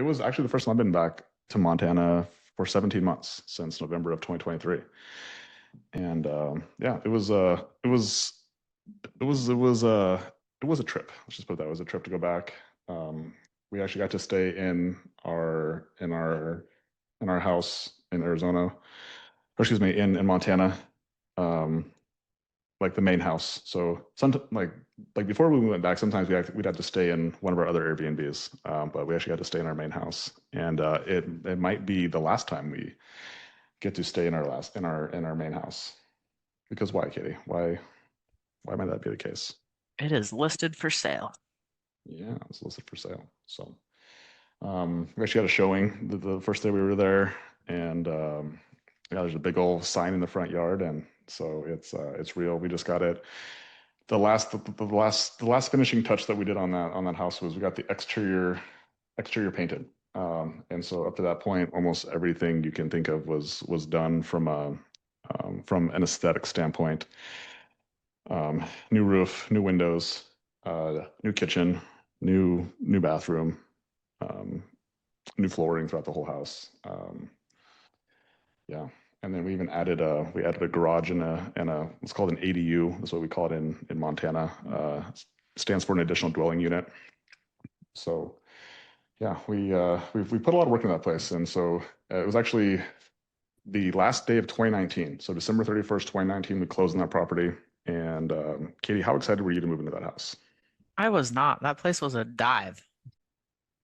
it was actually the first time I've been back to Montana for 17 months since November of 2023. And yeah, it was a trip. Let's just put it that, it was a trip to go back. We actually got to stay in our house in Arizona, or excuse me, in Montana. Um, like the main house. So some like before we went back, sometimes we'd have to stay in one of our other Airbnbs, but we actually had to stay in our main house, and it might be the last time we get to stay in our main house. Because why, Katie? Why might that be the case? It is listed for sale. Yeah, it's listed for sale. So we actually had a showing the first day we were there, and yeah, there's a big old sign in the front yard, and so it's real. We just got it. The last finishing touch that we did on that house was we got the exterior painted. And so up to that point, almost everything you can think of was done from an aesthetic standpoint. New roof, new windows, new kitchen, new bathroom, um, new flooring throughout the whole house. Yeah, and then we added a garage and a what's called an ADU. That's what we call it in Montana. Stands for an additional dwelling unit. So yeah, we put a lot of work in that place, and so it was actually the last day of 2019. So December 31st, 2019, we closed on that property. And Katie, how excited were you to move into that house? I was not. That place was a dive.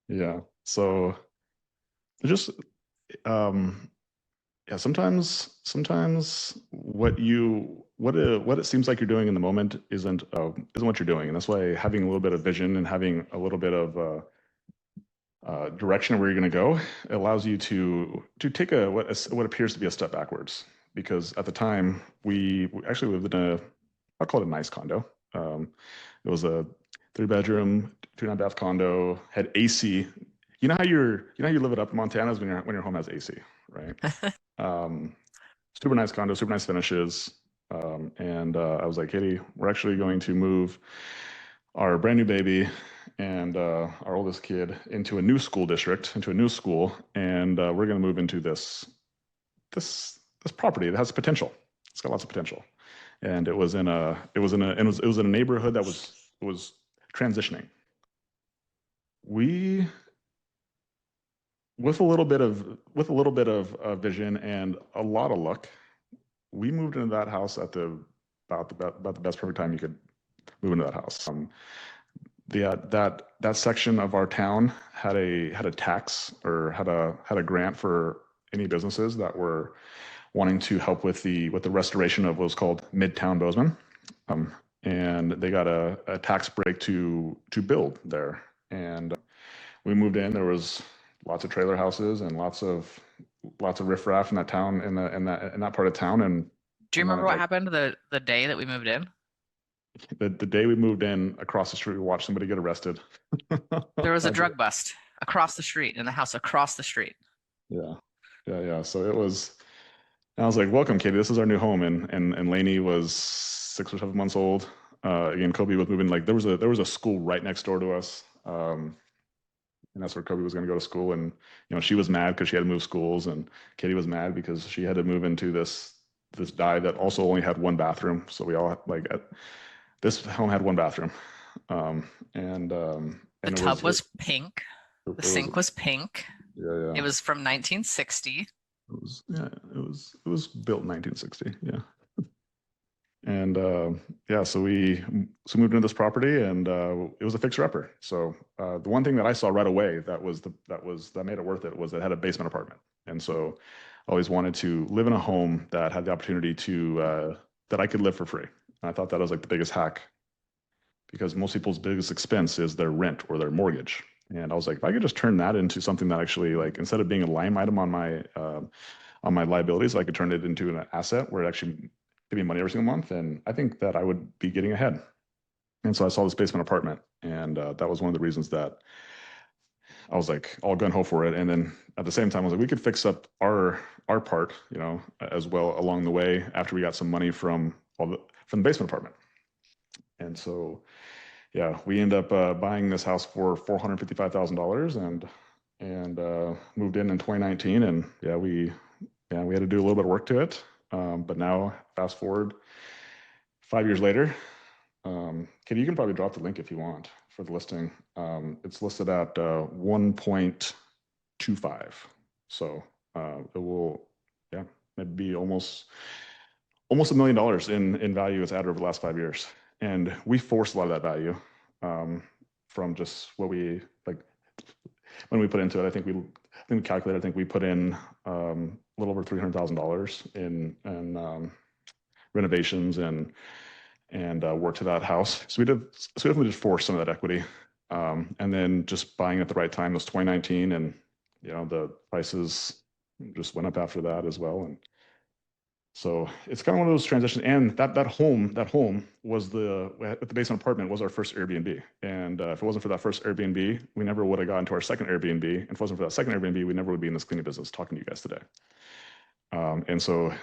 Yeah. So just um, yeah, sometimes what it seems like you're doing in the moment isn't what you're doing, and that's why having a little bit of vision and having a little bit of direction of where you're going to go allows you to take what appears to be a step backwards. Because at the time we actually lived in I'll call it a nice condo. It was a 3 bedroom, 2.5 bath condo, had AC. You know how you live it up in Montana is when your home has AC, right? Um, Super nice condo, super nice finishes. And I was like, Katie, we're actually going to move our brand new baby and our oldest kid into a new school district, into a new school, and we're going to move into this property that has potential. It's got lots of potential, and it was in a neighborhood that was transitioning. We with a little bit of vision and a lot of luck, we moved into that house at about the best perfect time you could move into that house. That section of our town had a tax or had a grant for any businesses that were wanting to help with the restoration of what was called Midtown Bozeman, and they got a tax break to build there. And we moved in. There was lots of trailer houses and lots of riffraff in that town in that part of town, and Do we you remember wanted what like happened the day that we moved in? the day we moved in across the street, we watched somebody get arrested. There was a I did. drug bust across the street in the house across the street. Yeah, yeah. So it was. And I was like, "Welcome, Katie. This is our new home." And Lainey was 6 or 7 months old. Again, Kobe was moving. Like there was a school right next door to us, and that's where Kobe was going to go to school. And she was mad because she had to move schools, and Katie was mad because she had to move into this dive that also only had one bathroom. So we all like this home had one bathroom, The and tub was pink. The it was sink was pink. yeah. It was from 1960. It was built in 1960. Yeah. And yeah, so moved into this property, and it was a fixer-upper. So the one thing that I saw right away that made it worth it was it had a basement apartment. And so I always wanted to live in a home that had the opportunity to that I could live for free. And I thought that was like the biggest hack, because most people's biggest expense is their rent or their mortgage. And I was like, if I could just turn that into something that actually, like, instead of being a line item on my liabilities, I could turn it into an asset where it actually give me money every single month, and I think that I would be getting ahead. And so I saw this basement apartment, and that was one of the reasons that I was like all gun ho for it. And then at the same time, I was like, we could fix up our part, as well along the way after we got some money from the basement apartment. And so yeah, we end up buying this house for $455,000, and and moved in 2019. And we had to do a little bit of work to it. But now, fast forward 5 years later, Katie, you can probably drop the link if you want for the listing. It's listed at 1.25. So it will, yeah, it'd be almost $1 million in value it's added over the last 5 years. And we forced a lot of that value from just what we like when we put into it. I think we calculated. I think we put in a little over $300,000 in renovations and work to that house. So we definitely just forced some of that equity, and then just buying at the right time was 2019, and the prices just went up after that as well. And so it's kind of one of those transitions. And that home was at the basement apartment was our first Airbnb. And if it wasn't for that first Airbnb, we never would have gotten to our second Airbnb. And if it wasn't for that second Airbnb, we never would be in this cleaning business talking to you guys today. And so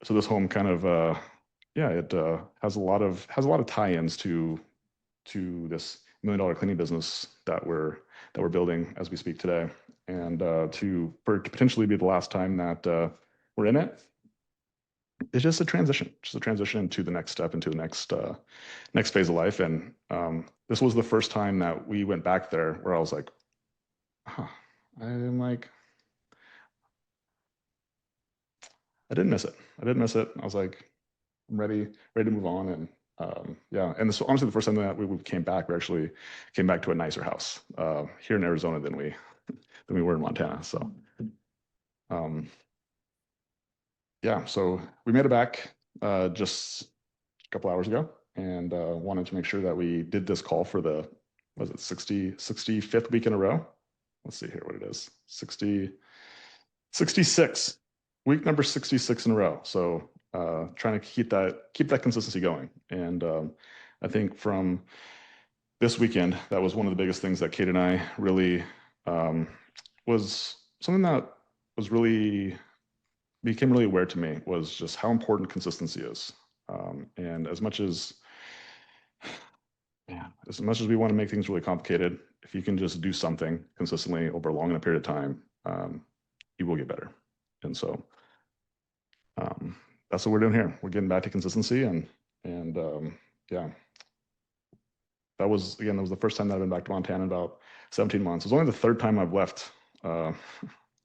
this home kind of it has a lot of tie-ins to this $1 million cleaning business that we're building as we speak today. And for it to potentially be the last time that we're in it. It's just a transition to the next step, into the next phase of life. And this was the first time that we went back there where I was like, I'm like, I didn't miss it. I was like, I'm ready to move on. And and this honestly the first time that we came back, we actually came back to a nicer house here in Arizona than we were in Montana. So so we made it back just a couple hours ago, and wanted to make sure that we did this call for the, was it 65th week in a row? Let's see here what it is. 66, week number 66 in a row. So trying to keep that consistency going. And I think from this weekend, that was one of the biggest things that Kate and I really was something that was really became really aware to me, was just how important consistency is. And as much as we want to make things really complicated, if you can just do something consistently over a long enough period of time, you will get better. And so that's what we're doing here. We're getting back to consistency, and that was the first time that I've been back to Montana in about 17 months. It was only the third time I've left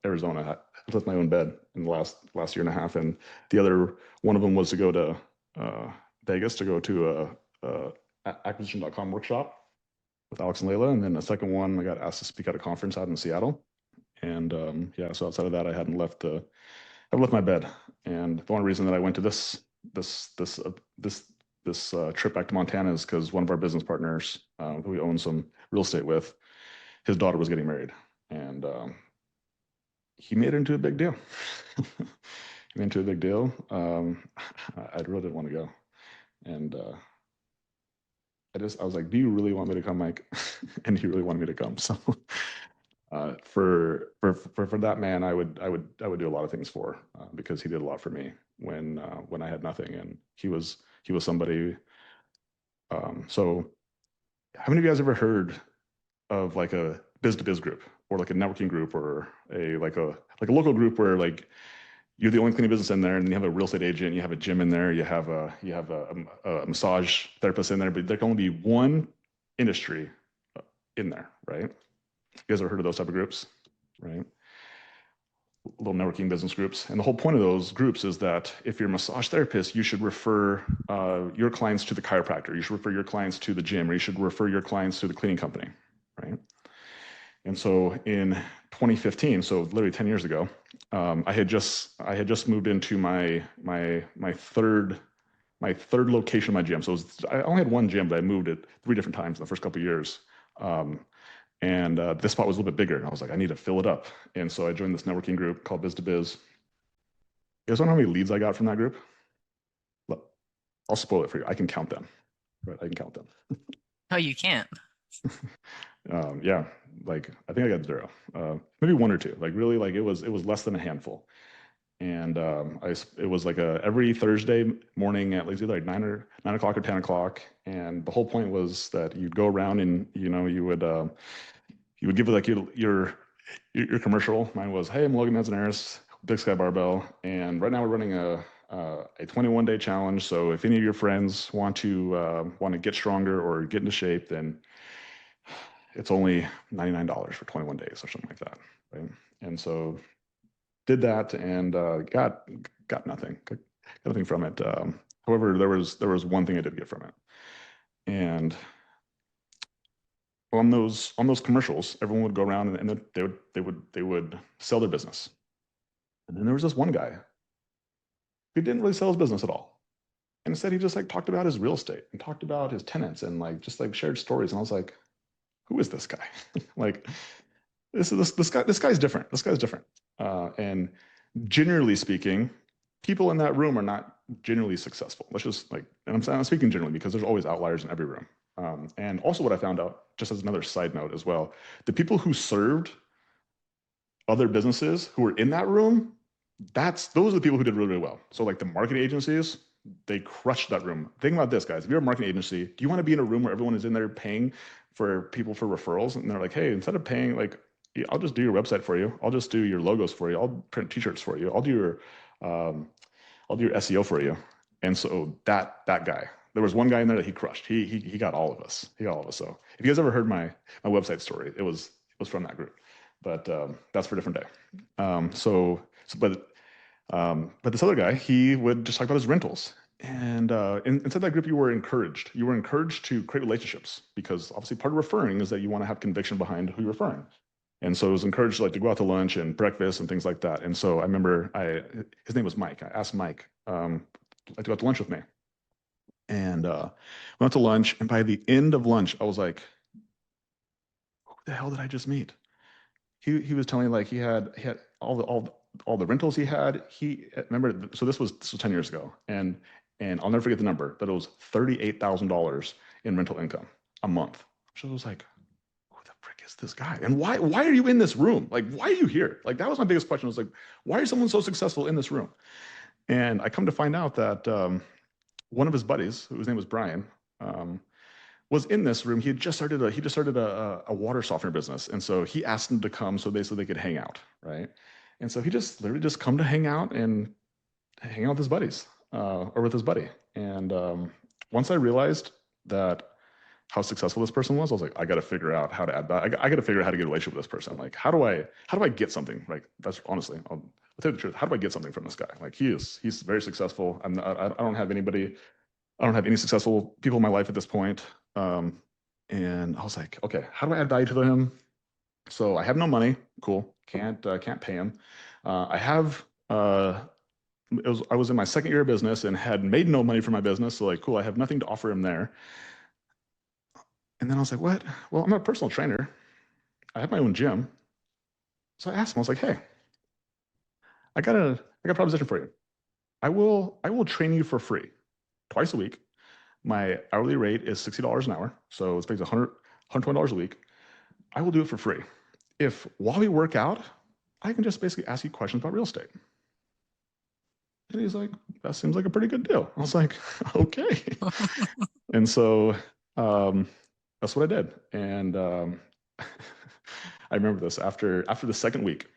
Arizona. I left my own bed in the last year and a half, and the other one of them was to go to Vegas to go to a acquisition.com workshop with Alex and Layla, and then the second one I got asked to speak at a conference out in Seattle. And so outside of that, I hadn't left my bed. And the only reason that I went to this trip back to Montana is because one of our business partners, who we own some real estate with, his daughter was getting married, and he made it into a big deal. I really didn't want to go, and I was like, "Do you really want me to come, Mike?" And he really wanted me to come. So for that man, I would do a lot of things for, because he did a lot for me when I had nothing, and he was somebody. So how many of you guys ever heard of like a biz to biz group, or like a networking group, or a local group where like you're the only cleaning business in there, and you have a real estate agent, you have a gym in there, you have a massage therapist in there, but there can only be one industry in there, right? You guys ever heard of those type of groups, right? Little networking business groups. And the whole point of those groups is that if you're a massage therapist, you should refer your clients to the chiropractor, you should refer your clients to the gym, or you should refer your clients to the cleaning company, right? And so in 2015, so literally 10 years ago, I had just moved into my third location of my gym. So I only had one gym, but I moved it 3 different times in the first couple of years. And this spot was a little bit bigger. I was like, I need to fill it up. And so I joined this networking group called Biz to Biz. You guys don't know how many leads I got from that group? Look, I'll spoil it for you. I can count them. Right, I can count them. No, you can't. Like I think I got 0, maybe 1 or 2. Like really, like it was less than a handful. And it was like every Thursday morning at least either like 9 o'clock or 10 o'clock. And the whole point was that you'd go around and you would give like your your commercial. Mine was, hey, I'm Logan Manzanares, Big Sky Barbell, and right now we're running a 21-day challenge. So if any of your friends want to get stronger or get into shape, then it's only $99 for 21 days or something like that, right? And so did that and got nothing, got nothing from it. However, there was one thing I did get from it, and on those commercials, everyone would go around and they would sell their business. And then there was this one guy who didn't really sell his business at all. And instead he just like talked about his real estate and talked about his tenants and like just like shared stories. And I was like, who is this guy? Like this guy's different. This guy's different. And generally speaking, people in that room are not generally successful. Let's just like, and I'm speaking generally because there's always outliers in every room. And also what I found out, just as another side note as well, the people who served other businesses who were in that room, those are the people who did really, really well. So like the marketing agencies, they crushed that room. Think about this, guys. If you're a marketing agency, do you want to be in a room where everyone is in there paying for people for referrals? And they're like, hey, instead of paying, like, I'll just do your website for you. I'll just do your logos for you. I'll print t-shirts for you. I'll do your SEO for you. And so that guy, there was one guy in there that he crushed. He got all of us. He got all of us. So if you guys ever heard my website story, it was from that group. But that's for a different day. But this other guy, he would just talk about his rentals. And inside that group, you were encouraged. You were encouraged to create relationships because obviously part of referring is that you want to have conviction behind who you're referring. And so I was encouraged like to go out to lunch and breakfast and things like that. And so I remember his name was Mike. I asked Mike like to go out to lunch with me. And went out to lunch. And by the end of lunch, I was like, who the hell did I just meet? He was telling me like he had all the rentals he had. He remember, so this was 10 years ago, and I'll never forget the number, but it was $38,000 in rental income a month. So I was like, who the frick is this guy? And why are you in this room? Like, why are you here? Like, that was my biggest question. I was like, why is someone so successful in this room? And I come to find out that one of his buddies, whose name was Brian, was in this room. He just started a water softener business, and so he asked him to come so they could hang out, right? And so he just literally just come to hang out and hang out with his buddies or with his buddy. And once I realized that how successful this person was, I was like, I got to figure out how to add value. I got to figure out how to get a relationship with this person. Like, how do I get something? Like, that's honestly, I'll tell you the truth. How do I get something from this guy? Like, he's very successful. I don't have any successful people in my life at this point. And I was like, okay, how do I add value to him? So I have no money. Cool. Can't pay him. I was in my second year of business and had made no money for my business. So like, cool, I have nothing to offer him there. And then I was like, what? Well, I'm a personal trainer. I have my own gym. So I asked him, I was like, hey, I got a proposition for you. I will train you for free twice a week. My hourly rate is $60 an hour. So it's basically $120 a week. I will do it for free. If while we work out, I can just basically ask you questions about real estate. And he's like, that seems like a pretty good deal. I was like, okay. And so that's what I did. And I remember this after the second week,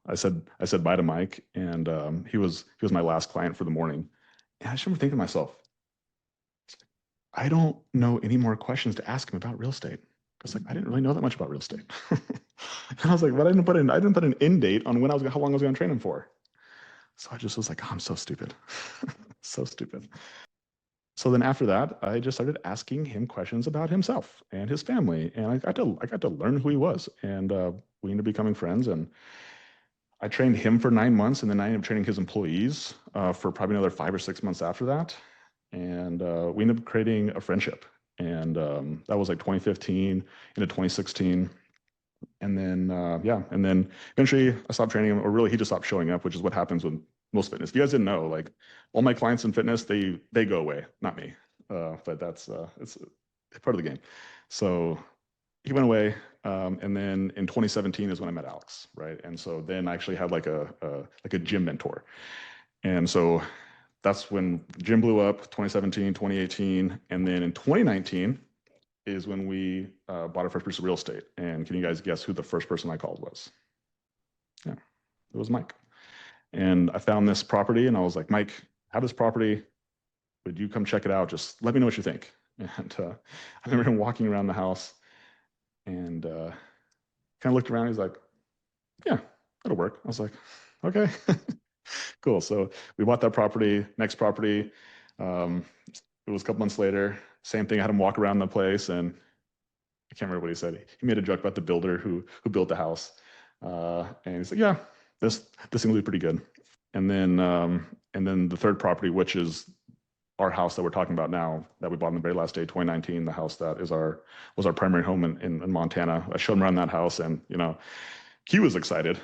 I said bye to Mike, and he was my last client for the morning. And I just remember thinking to myself, I don't know any more questions to ask him about real estate. Because like I didn't really know that much about real estate. And I was like, but I didn't put an end date on how long I was going to train him for. So I just was like, oh, I'm so stupid. So stupid. So then after that, I just started asking him questions about himself and his family. And I got to learn who he was. And we ended up becoming friends. And I trained him for 9 months, and then I ended up training his employees for probably another 5 or 6 months after that. And we ended up creating a friendship. And that was like 2015 into 2016. And then, and then eventually I stopped training him, or really he just stopped showing up, which is what happens with most fitness. If you guys didn't know, like all my clients in fitness, they go away, not me. But that's, it's part of the game. So he went away. And then in 2017 is when I met Alex, right? And so then I actually had like a gym mentor. And so that's when gym blew up, 2017, 2018. And then in 2019, is when we bought our first piece of real estate. And can you guys guess who the first person I called was? Yeah, it was Mike. And I found this property and I was like, Mike, I have this property. Would you come check it out? Just let me know what you think. And I remember him walking around the house and kind of looked around. He's like, yeah, that'll work. I was like, okay, cool. So we bought that property. Next property, it was a couple months later. Same thing. I had him walk around the place, and I can't remember what he said. He made a joke about the builder who built the house, and he's like, yeah, this thing will be pretty good. And then the third property, which is our house that we're talking about now, that we bought on the very last day, 2019, the house that was our primary home in Montana. I showed him around that house, and he was excited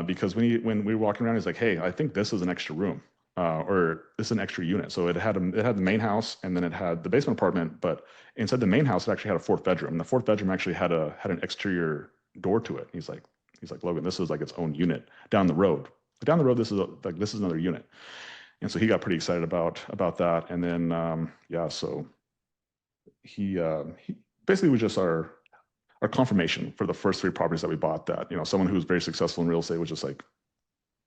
because when we were walking around, he's like, "Hey, I think this is an extra room, or this is an extra unit." So it had the main house, and then it had the basement apartment. But inside the main house, it actually had a fourth bedroom. And the fourth bedroom actually had an exterior door to it. He's like, Logan, this is like its own unit down the road. Down the road, this is another unit. And so he got pretty excited about that. And then so he basically was just our confirmation for the first three properties that we bought, that someone who was very successful in real estate was just like,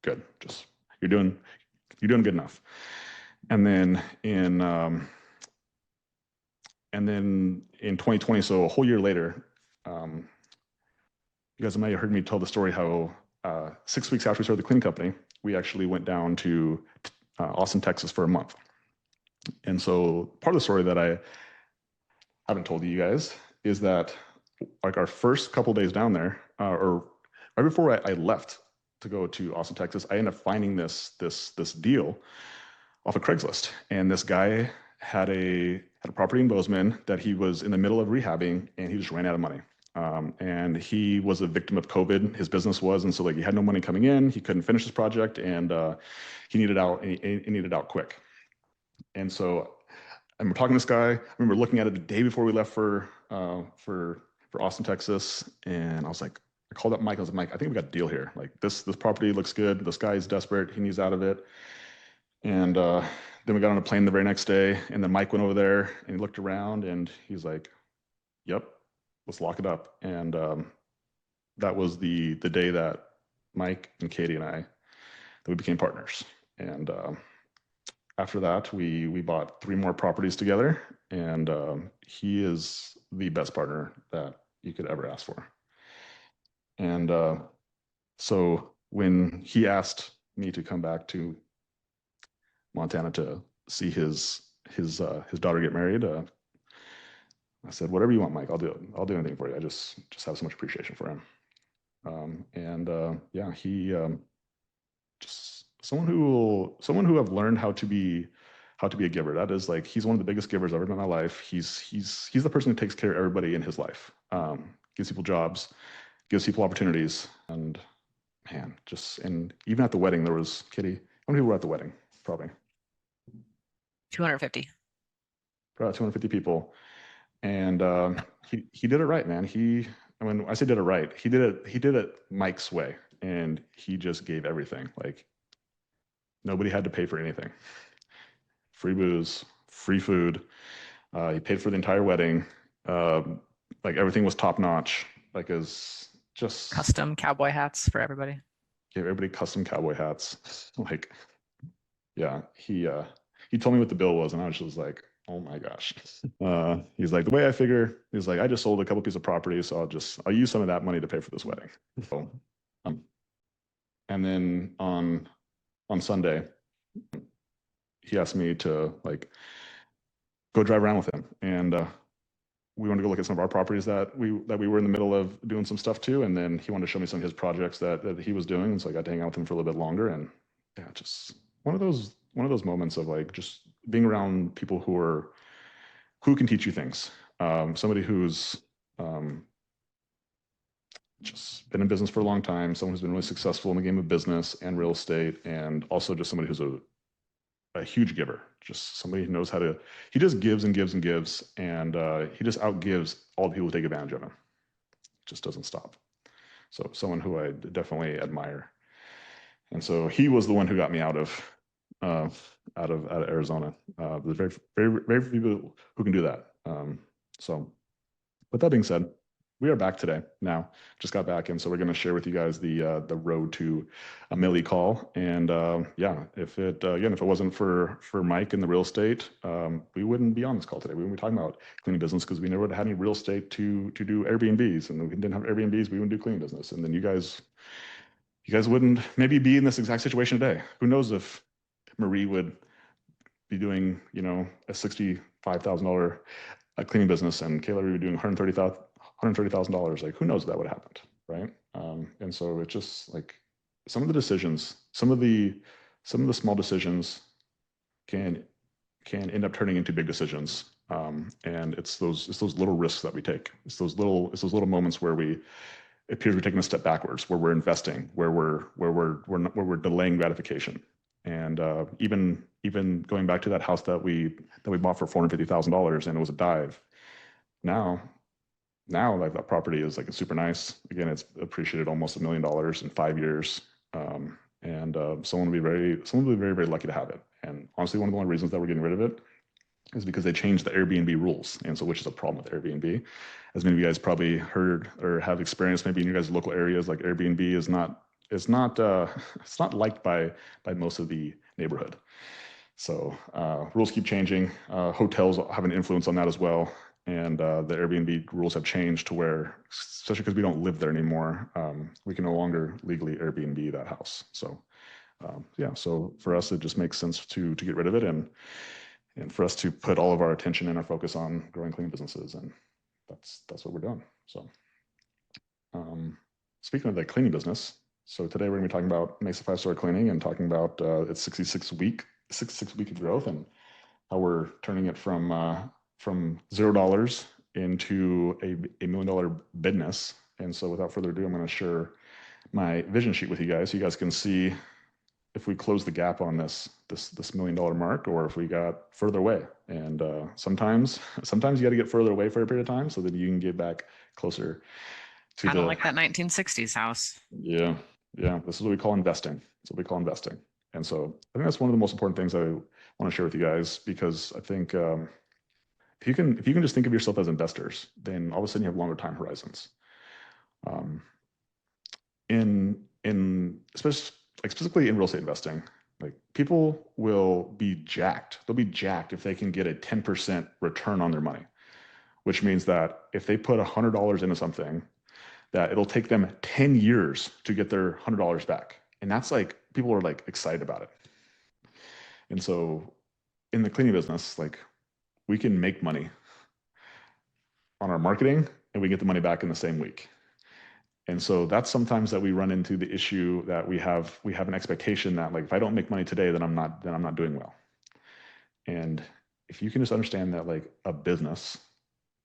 good, just you're doing good enough. And then in 2020, so a whole year later, you guys might have heard me tell the story how 6 weeks after we started the cleaning company, we actually went down to Austin, Texas for a month. And so part of the story that I haven't told you guys is that like our first couple days down there, or right before I left to go to Austin, Texas, I ended up finding this deal off of Craigslist. And this guy had a property in Bozeman that he was in the middle of rehabbing, and he just ran out of money. And he was a victim of COVID, his business was, and so like he had no money coming in, he couldn't finish his project, and he needed out, and he needed out quick. And so I remember talking to this guy. I remember looking at it the day before we left for Austin, Texas, and I called up Mike. I was like, Mike, I think we got a deal here. Like this property looks good. This guy is desperate. He needs out of it. And then we got on a plane the very next day, and then Mike went over there and he looked around and he's like, yep, let's lock it up. And that was the day that Mike and Katie and I, that we became partners. And after that, we bought 3 more properties together, and he is the best partner that you could ever ask for. And so when he asked me to come back to Montana to see his daughter get married, I said, whatever you want, Mike, I'll do it. I'll do anything for you. I just have so much appreciation for him. He just someone who I've learned how to be a giver. That is like, he's one of the biggest givers I've ever met in my life. He's the person who takes care of everybody in his life. Gives people jobs, gives people opportunities, and man, and even at the wedding, there was, Kitty, how many people were at the wedding? Probably 250. Probably 250 people. And he did it right, man. When I say did it right, he did it Mike's way, and he just gave everything. Like nobody had to pay for anything. Free booze, free food. He paid for the entire wedding. Like everything was top notch. Like is just Custom cowboy hats for everybody. Gave everybody custom cowboy hats. Like, yeah, he told me what the bill was, and I was just like, oh my gosh. He's like, the way I figure, he's like, I just sold a couple pieces of property, so I'll use some of that money to pay for this wedding. So, and then on Sunday, he asked me to like go drive around with him, and we wanted to go look at some of our properties that we were in the middle of doing some stuff too. And then he wanted to show me some of his projects that he was doing, and so I got to hang out with him for a little bit longer. And yeah, just one of those moments of like just being around people who can teach you things. Somebody who's just been in business for a long time, someone who's been really successful in the game of business and real estate, and also just somebody who's a huge giver. Just somebody who knows how to, he just gives and gives and gives, and he just outgives all the people who take advantage of him. Just doesn't stop. So someone who I definitely admire. And so he was the one who got me out of Arizona. There's very, very, very few people who can do that. So But that being said, we are back today now. Just got back, and so we're going to share with you guys the road to a milli call. And yeah, if it again, if it wasn't for Mike and the real estate, we wouldn't be on this call today. We wouldn't be talking about cleaning business because we never would have had any real estate to do Airbnbs, and if we didn't have Airbnbs, we wouldn't do cleaning business. And then you guys wouldn't maybe be in this exact situation today. Who knows if Marie would be doing, you know, a $65,000 cleaning business and Kayla would be doing $130,000. Like, who knows if that would have happened, right? And so it's just like some of the decisions, some of the small decisions can end up turning into big decisions. And it's those little risks that we take. It's those little moments where it appears we're taking a step backwards, where we're investing, where we're delaying gratification. And even going back to that house that we bought for $450,000 and it was a dive. Now like that property is like it's super nice. Again, it's appreciated almost $1 million in 5 years. And someone will be very lucky to have it. And honestly, one of the only reasons that we're getting rid of it is because they changed the Airbnb rules, and so which is a problem with Airbnb. As many of you guys probably heard or have experienced, maybe in your guys' local areas, like Airbnb is not it's not liked by most of the neighborhood. So rules keep changing. Hotels have an influence on that as well, and the Airbnb rules have changed to where, especially because we don't live there anymore, we can no longer legally Airbnb that house. So yeah, so for us, it just makes sense to get rid of it and for us to put all of our attention and our focus on growing cleaning businesses, and that's what we're doing. So speaking of the cleaning business, so today we're going to be talking about Mesa 5-star cleaning and talking about its 66 week of growth and how we're turning it from $0 into a $1 million business. And so without further ado, I'm going to share my vision sheet with you guys. So you guys can see if we close the gap on this $1 million mark, or if we got further away. And sometimes you got to get further away for a period of time so that you can get back closer to Kind of like that 1960s house. Yeah. This is what we call investing. And so I think that's one of the most important things I want to share with you guys, because I think if you can just think of yourself as investors, then all of a sudden you have longer time horizons. Specifically in real estate investing, like people will be jacked. They'll be jacked if they can get a 10% return on their money, which means that if they put $100 into something, that it'll take them 10 years to get their $100 back. And that's like, people are like excited about it. And so in the cleaning business, like we can make money on our marketing and we get the money back in the same week. And so that's sometimes that we run into the issue that we have an expectation that, like, if I don't make money today, then I'm not doing well. And if you can just understand that, like, a business,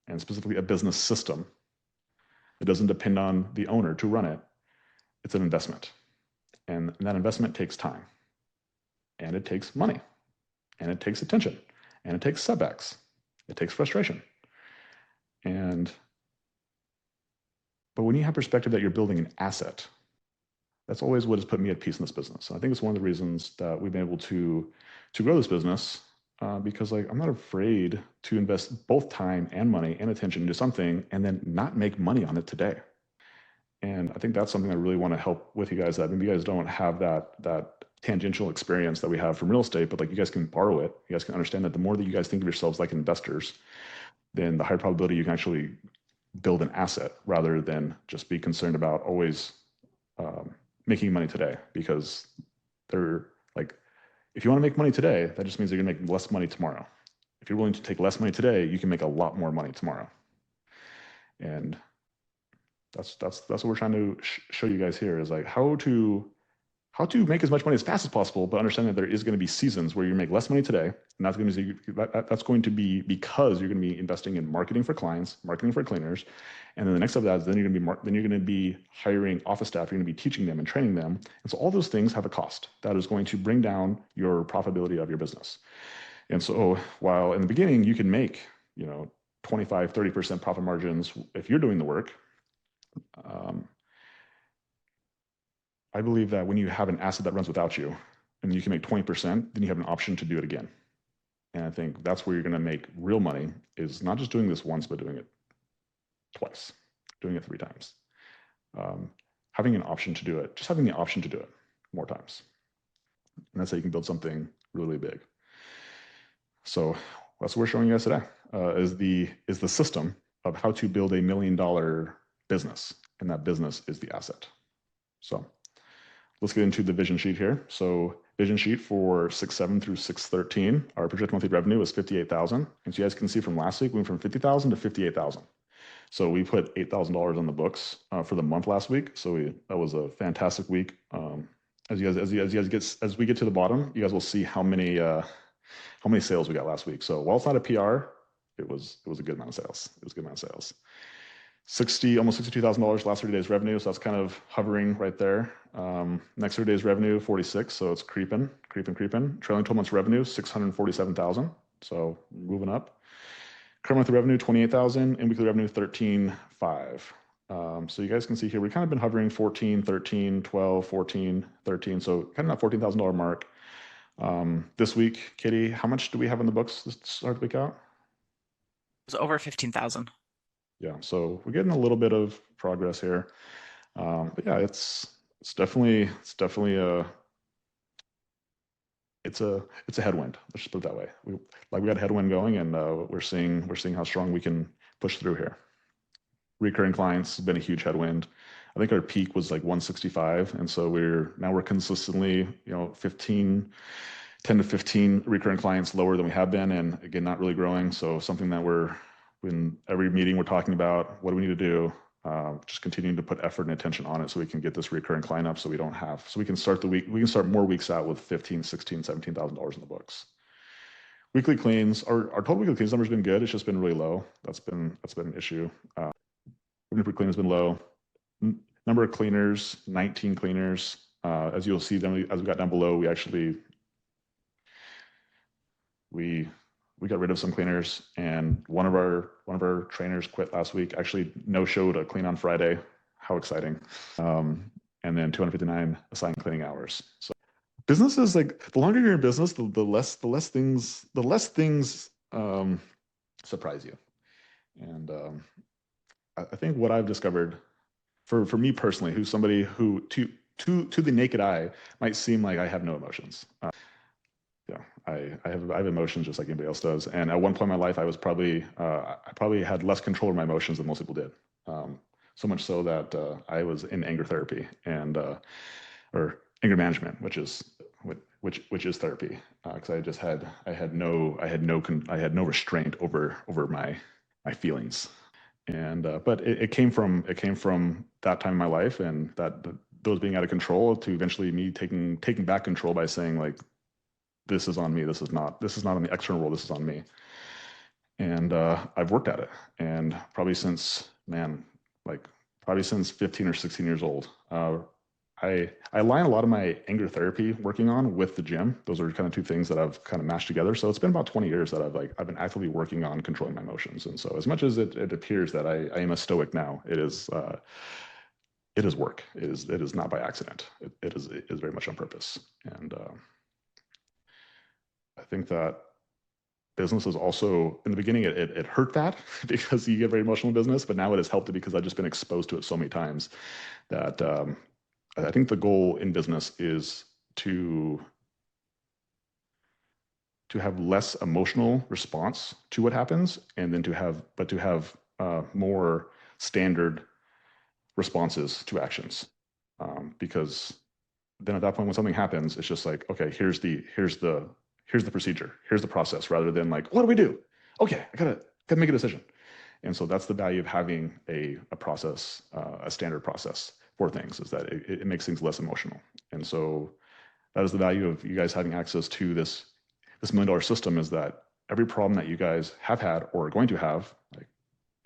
and specifically a business system, it doesn't depend on the owner to run it. It's an investment. And that investment takes time. And it takes money. And it takes attention. And it takes setbacks. It takes frustration. But when you have perspective that you're building an asset, that's always what has put me at peace in this business. And I think it's one of the reasons that we've been able to grow this business, because like I'm not afraid to invest both time and money and attention into something and then not make money on it today. And I think that's something I really want to help with you guys, that maybe you guys don't have that tangential experience that we have from real estate, but like you guys can borrow it. You guys can understand that the more that you guys think of yourselves like investors, then the higher probability you can actually build an asset rather than just be concerned about always making money today. Because they're like, if you want to make money today, that just means you're going to make less money tomorrow. If you're willing to take less money today, you can make a lot more money tomorrow. And that's what we're trying to show you guys here, is like how to make as much money as fast as possible, but understand that there is going to be seasons where you make less money today, and that's going to be because you're going to be investing in marketing for clients, marketing for cleaners, and then the next step of that is then you're going to be hiring office staff. You're going to be teaching them and training them, and so all those things have a cost that is going to bring down your profitability of your business. And so while in the beginning you can make 25-30% profit margins if you're doing the work, I believe that when you have an asset that runs without you and you can make 20%, then you have an option to do it again. And I think that's where you're going to make real money, is not just doing this once, but doing it twice, doing it 3 times. Having an option to do it, just having the option to do it more times. And that's how you can build something really big. So that's what we're showing you guys today, is the system of how to build $1 million business. And that business is the asset. So let's get into the vision sheet here. So vision sheet for 6/7 through 6/13, our projected monthly revenue is 58,000. And so you guys can see from last week, we went from 50,000 to 58,000. So we put $8,000 on the books for the month last week. So that was a fantastic week. As we get to the bottom, you guys will see how many sales we got last week. So while it's not a PR, it was a good amount of sales. It was a good amount of sales. Almost $62,000 last 30 days revenue. So that's kind of hovering right there. Next 30 days revenue, 46. So it's creeping. Trailing 12 months revenue, 647,000. So moving up. Current monthly revenue, 28,000, and weekly revenue, 13,500. So you guys can see here, we've kind of been hovering 14, 13, 12, 14, 13. So kind of that $14,000 mark. This week, Katie, how much do we have in the books to start the week out? It was over 15,000. Yeah, so we're getting a little bit of progress here. But yeah, it's definitely a headwind. Let's just put it that way. We got a headwind going, and we're seeing how strong we can push through here. Recurring clients has been a huge headwind. I think our peak was like 165, and so we're consistently 10 to 15 recurring clients lower than we have been, and again, not really growing. So something that in every meeting we're talking about, what do we need to do? Just continuing to put effort and attention on it so we can get this recurring client up, so we can start the week, we can start more weeks out with 15, 16, $17,000 in the books. Weekly cleans, our total weekly cleans number has been good. It's just been really low. That's been an issue. Revenue per clean has been low. Number of cleaners, 19 cleaners. As you'll see, as we got down below, we got rid of some cleaners, and one of our trainers quit last week. Actually, no-showed a clean on Friday. How exciting! And then 259 assigned cleaning hours. So business is like, the longer you're in business, the less things surprise you. And I think what I've discovered, for me personally, who's somebody who to the naked eye might seem like I have no emotions. Yeah, I have emotions just like anybody else does. And at one point in my life, I probably had less control of my emotions than most people did. So much so that I was in anger therapy or anger management, which is therapy, because I had no restraint over my feelings. And but it came from that time in my life, and those being out of control, to eventually me taking back control by saying, like, this is on me. This is not on the external world. This is on me. And I've worked at it, and probably since 15 or 16 years old. I align a lot of my anger therapy working on with the gym. Those are kind of two things that I've kind of mashed together. So it's been about 20 years that I've been actively working on controlling my emotions. And so as much as it appears that I am a stoic now, it is work. It is not by accident. It is very much on purpose. And I think that business is also, in the beginning, it hurt that because you get very emotional in business, but now it has helped it because I've just been exposed to it so many times that I think the goal in business is to have less emotional response to what happens, and then to have more standard responses to actions, because then at that point when something happens, it's just like, okay, here's the procedure, here's the process, rather than like, what do we do? Okay, I gotta make a decision. And so that's the value of having a process, a standard process for things, is that it makes things less emotional. And so that is the value of you guys having access to this $1 million system, is that every problem that you guys have had or are going to have, like,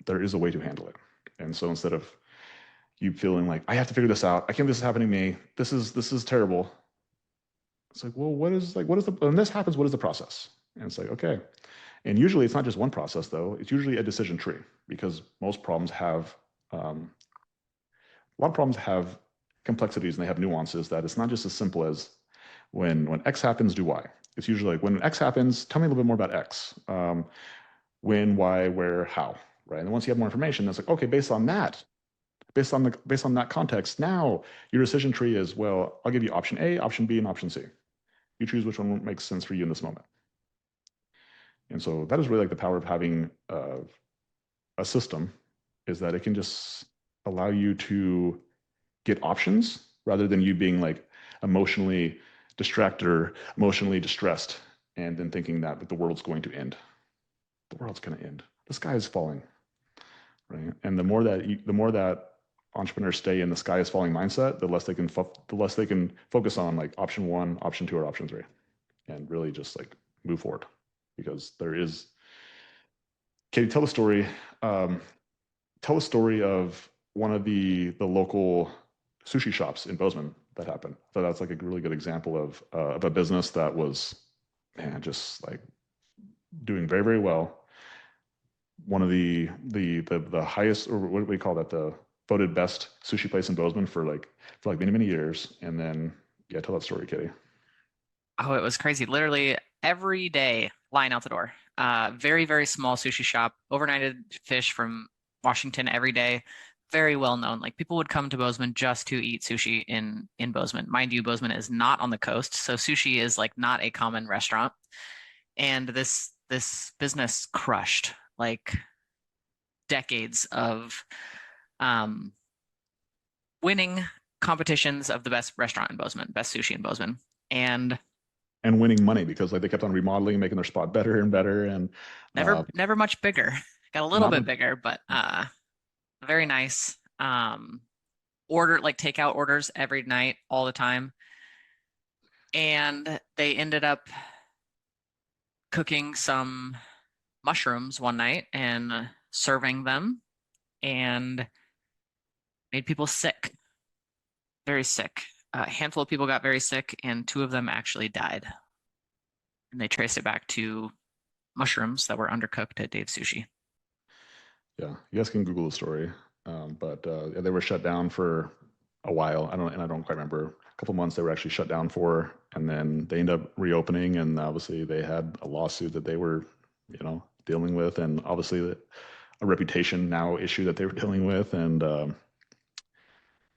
there is a way to handle it. And so instead of you feeling like, I have to figure this out, I can't believe this is happening to me, this is terrible. It's like, well, when this happens, what is the process? And it's like, okay. And usually it's not just one process, though. It's usually a decision tree, because most problems have, a lot of problems have complexities, and they have nuances that it's not just as simple as when X happens, do Y. It's usually like, when X happens, tell me a little bit more about X. When, why, where, how, right? And once you have more information, it's like, okay, based on that, based on that context, now your decision tree is, well, I'll give you option A, option B, and option C. You choose which one makes sense for you in this moment. And so that is really like the power of having a system, is that it can just allow you to get options rather than you being like emotionally distracted or emotionally distressed and then thinking that the world's going to end. The world's going to end. The sky is falling, right? And the more that entrepreneurs stay in the sky is falling mindset, the less they can focus on like option one, option two, or option three, and really just like move forward, because there is. Katie, tell the story. Um, Tell a story of one of the local sushi shops in Bozeman that happened. So that's like a really good example of a business that was, man, just like doing very, very well. One of the highest, or what do we call that, the voted best sushi place in Bozeman for like many, many years. And then yeah, tell that story, Kitty. Oh, it was crazy. Literally every day, line out the door. Very, very small sushi shop, overnighted fish from Washington every day. Very well known. Like people would come to Bozeman just to eat sushi in Bozeman. Mind you, Bozeman is not on the coast, so sushi is like not a common restaurant. And this business crushed like decades of um, winning competitions of the best restaurant in Bozeman, best sushi in Bozeman. And And winning money because like they kept on remodeling, making their spot better and better, and uh, never much bigger. Got a little not bit a, bigger, but very nice. Order like takeout orders every night, all the time. And they ended up cooking some mushrooms one night and serving them and made people sick, very sick. A handful of people got very sick, and two of them actually died. And they traced it back to mushrooms that were undercooked at Dave's Sushi. yeah. You guys can Google the story, but yeah, they were shut down for a while. I don't quite remember. A couple months they were actually shut down for, and then they ended up reopening, and obviously they had a lawsuit that they were, dealing with, and obviously a reputation now issue that they were dealing with, and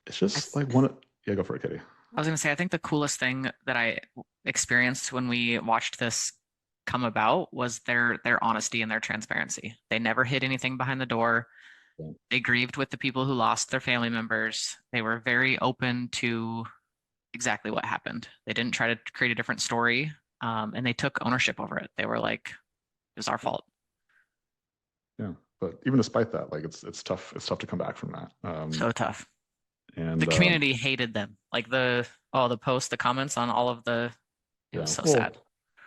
it's I, just like one. Yeah, go for it, Kitty. I was going to say, I think the coolest thing that I experienced when we watched this come about was their honesty and their transparency. They never hid anything behind the door. Yeah. They grieved with the people who lost their family members. They were very open to exactly what happened. They didn't try to create a different story, and they took ownership over it. They were like, "It was our fault." Yeah, but even despite that, like it's tough. It's tough to come back from that. So tough. The And community hated them. Like the posts, the comments on all of the. It was yeah, so well, sad.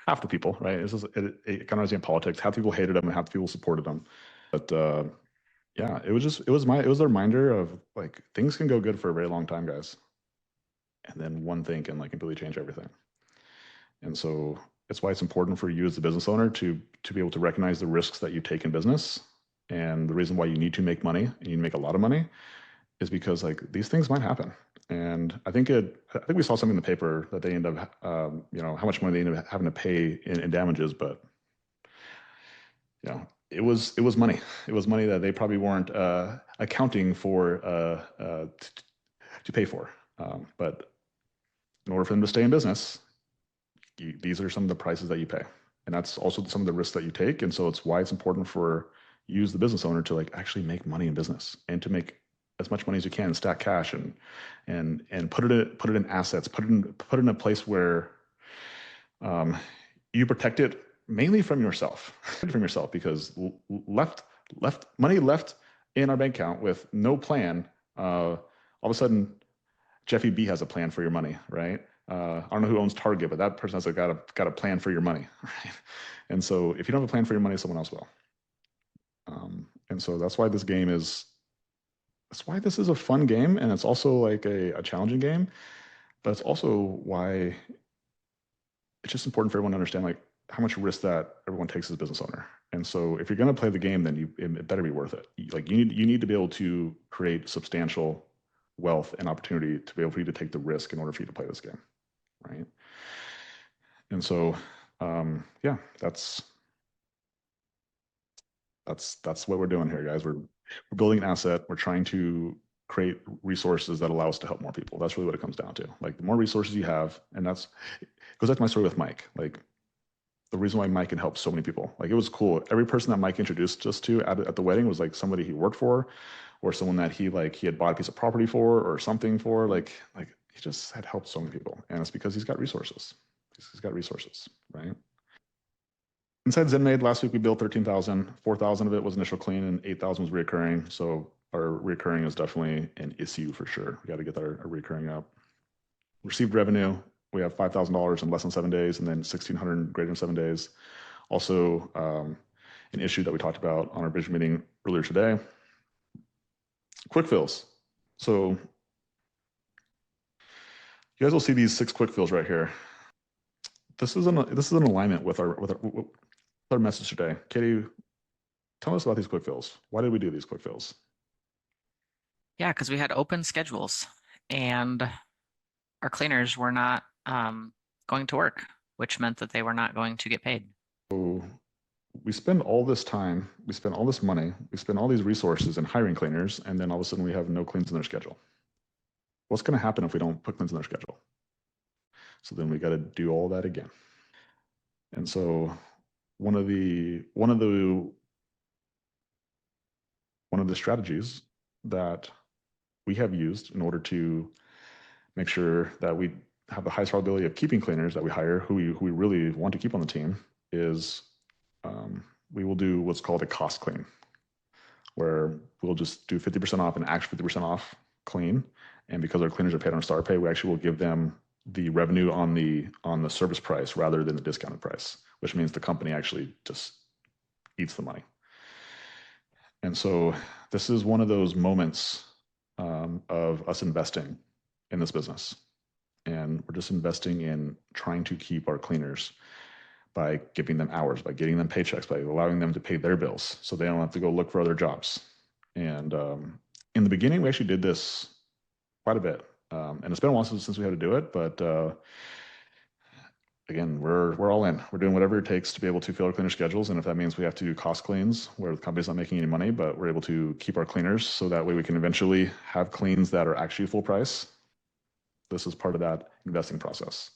half the people, right? It kind of in politics. Half the people hated him, and half the people supported him. But yeah, it was a reminder of like things can go good for a very long time, guys, and then one thing can like completely change everything. And so it's why it's important for you as the business owner to be able to recognize the risks that you take in business, and the reason why you need to make money and you make a lot of money is because like these things might happen. And I think we saw something in the paper that they end up, how much money they end up having to pay in damages, but it was money. It was money that they probably weren't accounting for to pay for. But in order for them to stay in business, these are some of the prices that you pay, and that's also some of the risks that you take. And so it's why it's important for you as the business owner to like actually make money in business and to make as much money as you can, stack cash and put it in assets, put it in a place where um, you protect it mainly from yourself, because left money left in our bank account with no plan. All of a sudden, Jeffy B has a plan for your money, right? I don't know who owns Target, but that person has got a plan for your money, right? And so if you don't have a plan for your money, someone else will. And so that's why that's why this is a fun game, and it's also like a challenging game, but it's also why it's just important for everyone to understand like how much risk that everyone takes as a business owner. And so if you're going to play the game, then it better be worth it. Like you need to be able to create substantial wealth and opportunity to be able for you to take the risk in order for you to play this game, right? And so, yeah, That's what we're doing here, guys. We're building an asset. We're trying to create resources that allow us to help more people. That's really what it comes down to. Like the more resources you have, and that's it goes back to my story with Mike. Like the reason why Mike can help so many people. Like it was cool. Every person that Mike introduced us to at the wedding was like somebody he worked for, or someone that he had bought a piece of property for or something for. Like he just had helped so many people, and it's because he's got resources. He's got resources, right? Inside ZenMaid, last week we billed 13,000. 4,000 of it was initial clean, and 8,000 was reoccurring. So our recurring is definitely an issue for sure. We got to get our recurring up. Received revenue, we have $5,000 in less than 7 days, and then 1,600 greater than 7 days. Also, an issue that we talked about on our vision meeting earlier today. Quick fills. So you guys will see these 6 quick fills right here. This is an alignment with our message today. Katie, tell us about these quick fills. Why did we do these quick fills? Yeah, because we had open schedules and our cleaners were not going to work, which meant that they were not going to get paid. So we spend all this time, we spend all this money, we spend all these resources in hiring cleaners, and then all of a sudden we have no cleans in their schedule. What's going to happen if we don't put cleans in their schedule? So then we got to do all that again. And so one of the strategies that we have used in order to make sure that we have the highest probability of keeping cleaners that we hire, who we really want to keep on the team, is we will do what's called a cost clean, where we'll just do 50% off and actually 50% off clean. And because our cleaners are paid on star pay, we actually will give them the revenue on the service price rather than the discounted price, which means the company actually just eats the money. And so this is one of those moments of us investing in this business. And we're just investing in trying to keep our cleaners by giving them hours, by getting them paychecks, by allowing them to pay their bills so they don't have to go look for other jobs. And in the beginning, we actually did this quite a bit. And it's been a while since we had to do it, but again, we're all in. We're doing whatever it takes to be able to fill our cleaner schedules. And if that means we have to do cost cleans where the company's not making any money, but we're able to keep our cleaners so that way we can eventually have cleans that are actually full price. This is part of that investing process.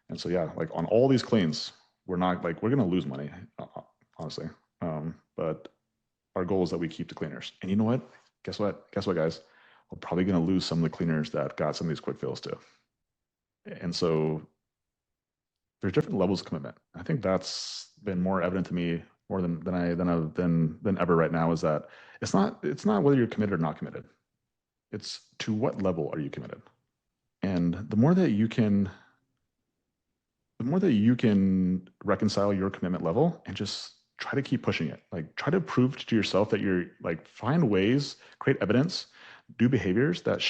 And so, yeah, like on all these cleans, we're going to lose money, honestly. But our goal is that we keep the cleaners. And you know what? Guess what, guys? We're probably going to lose some of the cleaners that got some of these quick fills too. And so there's different levels of commitment. I think that's been more evident to me more than ever right now, is that it's not whether you're committed or not committed. It's to what level are you committed? And the more that you can reconcile your commitment level and just try to keep pushing it, like try to prove to yourself that you're like, find ways, create evidence, do behaviors that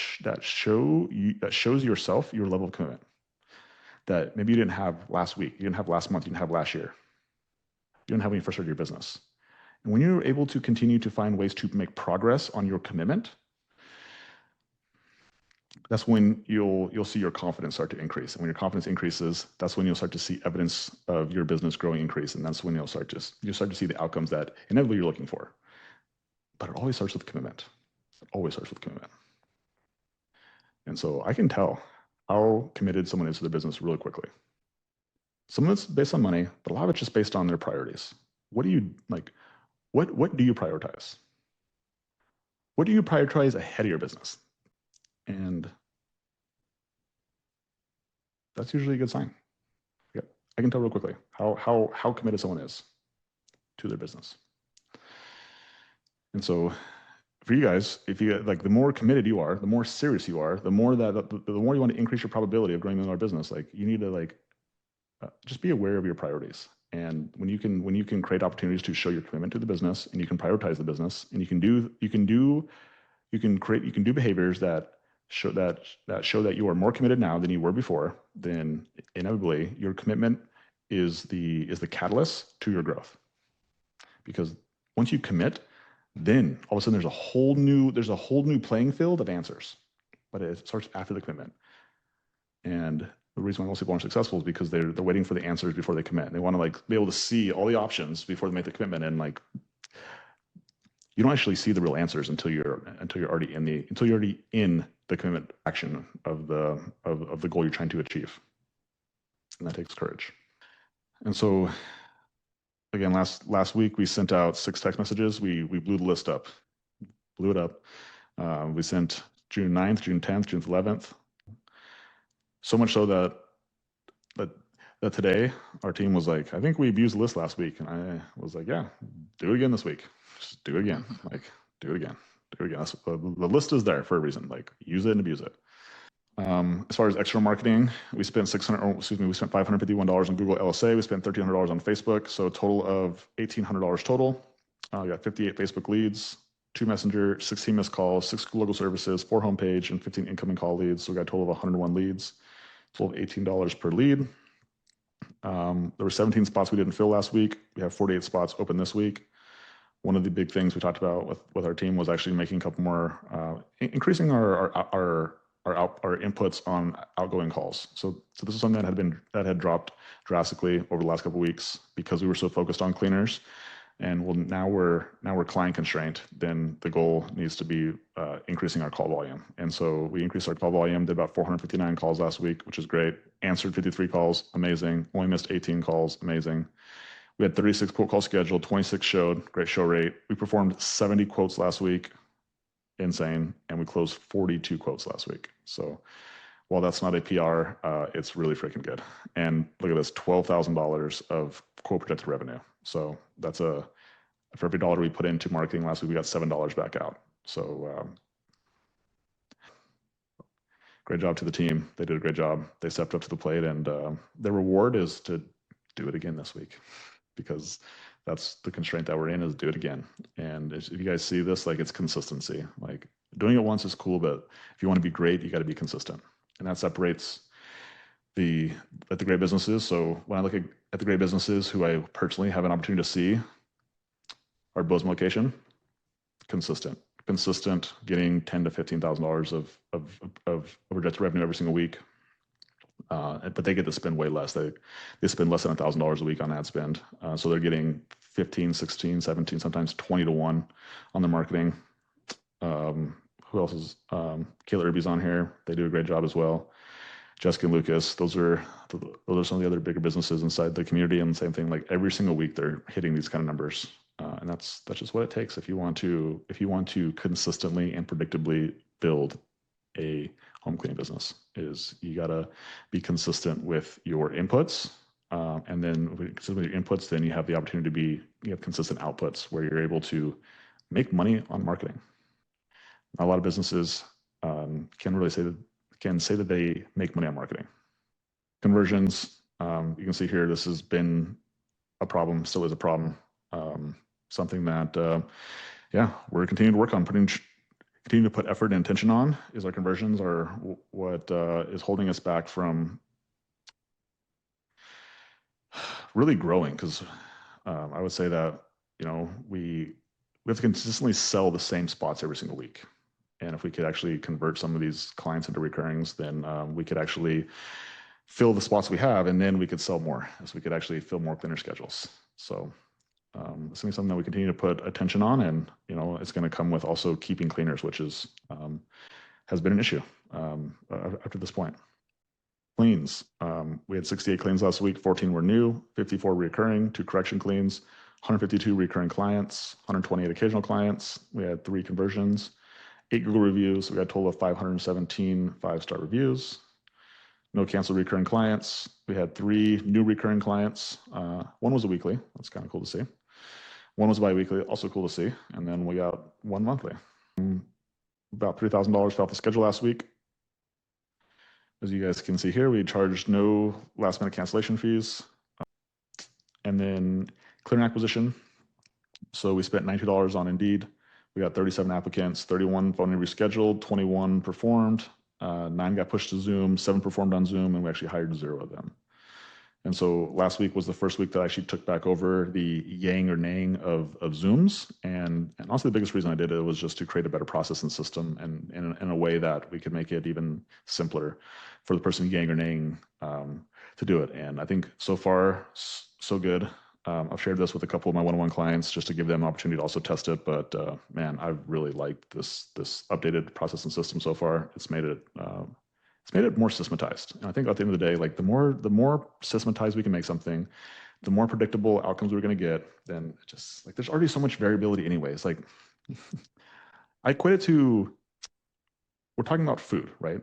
shows yourself your level of commitment that maybe you didn't have last week, you didn't have last month, you didn't have last year, you didn't have when you first started your business. And when you're able to continue to find ways to make progress on your commitment, that's when you'll see your confidence start to increase. And when your confidence increases, that's when you'll start to see evidence of your business growing increase. And that's when you'll start to see the outcomes that inevitably you're looking for. But it always starts with commitment. It always starts with commitment. And so I can tell how committed someone is to their business really quickly. Some of it's based on money, but a lot of it's just based on their priorities. What do you like? What do you prioritize? What do you prioritize ahead of your business? And that's usually a good sign. Yeah, I can tell real quickly how committed someone is to their business. And so for you guys, if you like, the more committed you are, the more serious you are, the more you want to increase your probability of growing in our business. Like you need to just be aware of your priorities. And when you can create opportunities to show your commitment to the business, and you can prioritize the business, and you can do behaviors that show that you are more committed now than you were before, then inevitably your commitment is the catalyst to your growth. Because once you commit, then all of a sudden there's a whole new playing field of answers, but it starts after the commitment. And the reason why most people aren't successful is because they're waiting for the answers before they commit. They want to be able to see all the options before they make the commitment. And you don't actually see the real answers until you're already in the commitment action of the goal you're trying to achieve. And that takes courage. And so again, last week we sent out 6 text messages. We blew the list up, blew it up. We sent June 9th, June 10th, June 11th. So much so that today our team was like, I think we abused the list last week. And I was like, yeah, do it again this week. Just do it again. Like, do it again. Do it again. The list is there for a reason. Like, use it and abuse it. As far as external marketing, we spent $551 on Google LSA. We spent $1,300 on Facebook. So a total of $1,800 total. We got 58 Facebook leads, 2 Messenger, 16 missed calls, 6 local services, 4 homepage, and 15 incoming call leads. So we got a total of 101 leads, total of $18 per lead. There were 17 spots we didn't fill last week. We have 48 spots open this week. One of the big things we talked about with our team was actually making a couple more, increasing our inputs on outgoing calls. So this is something that had dropped drastically over the last couple of weeks because we were so focused on cleaners. And well, now we're client constrained. Then the goal needs to be increasing our call volume. And so we increased our call volume. Did about 459 calls last week, which is great. Answered 53 calls, amazing. Only missed 18 calls, amazing. We had 36 quote calls scheduled, 26 showed, great show rate. We performed 70 quotes last week, insane. And we closed 42 quotes last week. So while that's not a PR, it's really freaking good. And look at this, $12,000 of quote projected revenue. So that's for every dollar we put into marketing last week, we got $7 back out. So great job to the team. They did a great job. They stepped up to the plate, and their reward is to do it again this week, because that's the constraint that we're in, is do it again. And if you guys see this, like, it's consistency. Like, doing it once is cool, but if you want to be great, you got to be consistent. And that separates the great businesses. So when I look at the great businesses who I personally have an opportunity to see, our Bozeman location, consistent, getting $10,000 to $15,000 of projected revenue every single week. But they get to spend way less. They spend less than $1,000 a week on ad spend. So they're getting 15, 16, 17, sometimes 20 to 1 on their marketing. Who else is Kayla Irby's on here? They do a great job as well. Jessica and Lucas, those are some of the other bigger businesses inside the community. And same thing, like every single week they're hitting these kind of numbers. And that's just what it takes if you want to consistently and predictably build a home cleaning business. Is you gotta be consistent with your inputs, and then consistent with your inputs, then you have the opportunity you have consistent outputs where you're able to make money on marketing. Not a lot of businesses can say that they make money on marketing. Conversions, you can see here, this has been a problem, still is a problem. Something that, we're continuing to work on, continue to put effort and attention on. Is our conversions are what is holding us back from really growing, because I would say that we have to consistently sell the same spots every single week. And if we could actually convert some of these clients into recurrings, then we could actually fill the spots we have, and then we could sell more, as we could actually fill more cleaner schedules. So it's going to be something that we continue to put attention on, and it's going to come with also keeping cleaners, which is has been an issue after this point. Cleans, we had 68 cleans last week. 14 were new, 54 recurring, 2 correction cleans, 152 recurring clients, 128 occasional clients. We had 3 conversions, 8 Google reviews. We got a total of 517 5-star reviews. No canceled recurring clients. We had 3 new recurring clients. One was a weekly. That's kind of cool to see. One was bi-weekly, also cool to see. And then we got 1 monthly. About $3,000 fell off the schedule last week. As you guys can see here, we charged no last minute cancellation fees. And then clearing acquisition. So we spent $90 on Indeed. We got 37 applicants, 31 phone interviews scheduled, 21 performed, 9 got pushed to Zoom, 7 performed on Zoom, and we actually hired 0 of them. And so last week was the first week that I actually took back over the yang or naying of Zooms. And honestly, the biggest reason I did it was just to create a better process and system, and in a way that we could make it even simpler for the person yang or naying to do it. And I think so far, so good. I've shared this with a couple of my one-on-one clients just to give them an opportunity to also test it. But man, I've really liked this updated process and system so far. It's made it more systematized. And I think at the end of the day, like the more systematized we can make something, the more predictable outcomes we're going to get. Then just like there's already so much variability anyways. Like I equate it to, we're talking about food, right?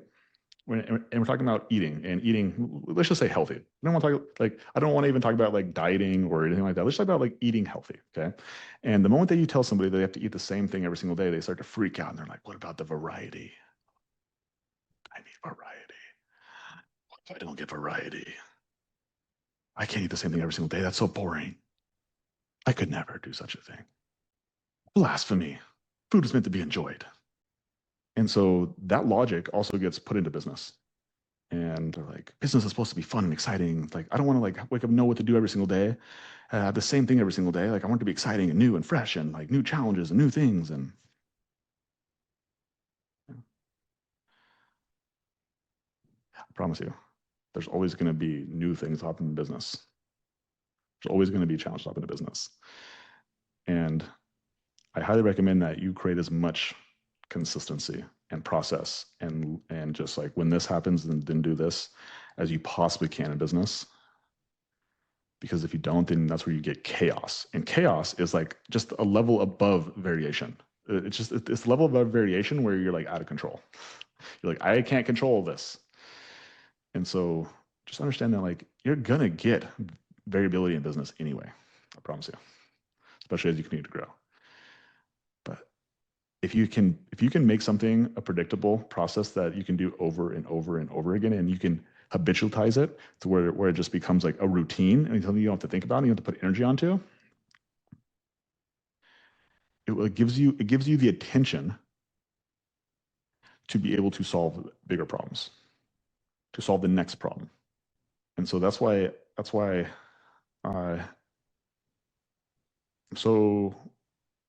And we're talking about eating, let's just say healthy. I don't want to talk like, I don't want to even talk about like dieting or anything like that. Let's talk about like eating healthy. Okay. And the moment that you tell somebody they have to eat the same thing every single day, they start to freak out and they're like, what about the variety? I need variety. What if I don't get variety? I can't eat the same thing every single day. That's so boring. I could never do such a thing. Blasphemy. Food is meant to be enjoyed. And so that logic also gets put into business. And they're like, business is supposed to be fun and exciting. Like, I don't want to like wake up and know what to do every single day, the same thing every single day. Like, I want it to be exciting and new and fresh and like new challenges and new things. And yeah, I promise you, there's always going to be new things happening in business. There's always going to be challenges happening in business. And I highly recommend that you create as much consistency and process and just like when this happens, then do this as you possibly can in business. Because if you don't, then that's where you get chaos. And chaos is like just a level above variation. It's a level above variation where you're like out of control. You're like, I can't control this. And so just understand that like you're gonna get variability in business anyway. I promise you, especially as you continue to grow. But if you can make something a predictable process that you can do over and over and over again, and you can habitualize it to where it just becomes like a routine and something you don't have to think about and you have to put energy onto, it gives you the attention to be able to solve bigger problems, to solve the next problem. And so that's why I'm so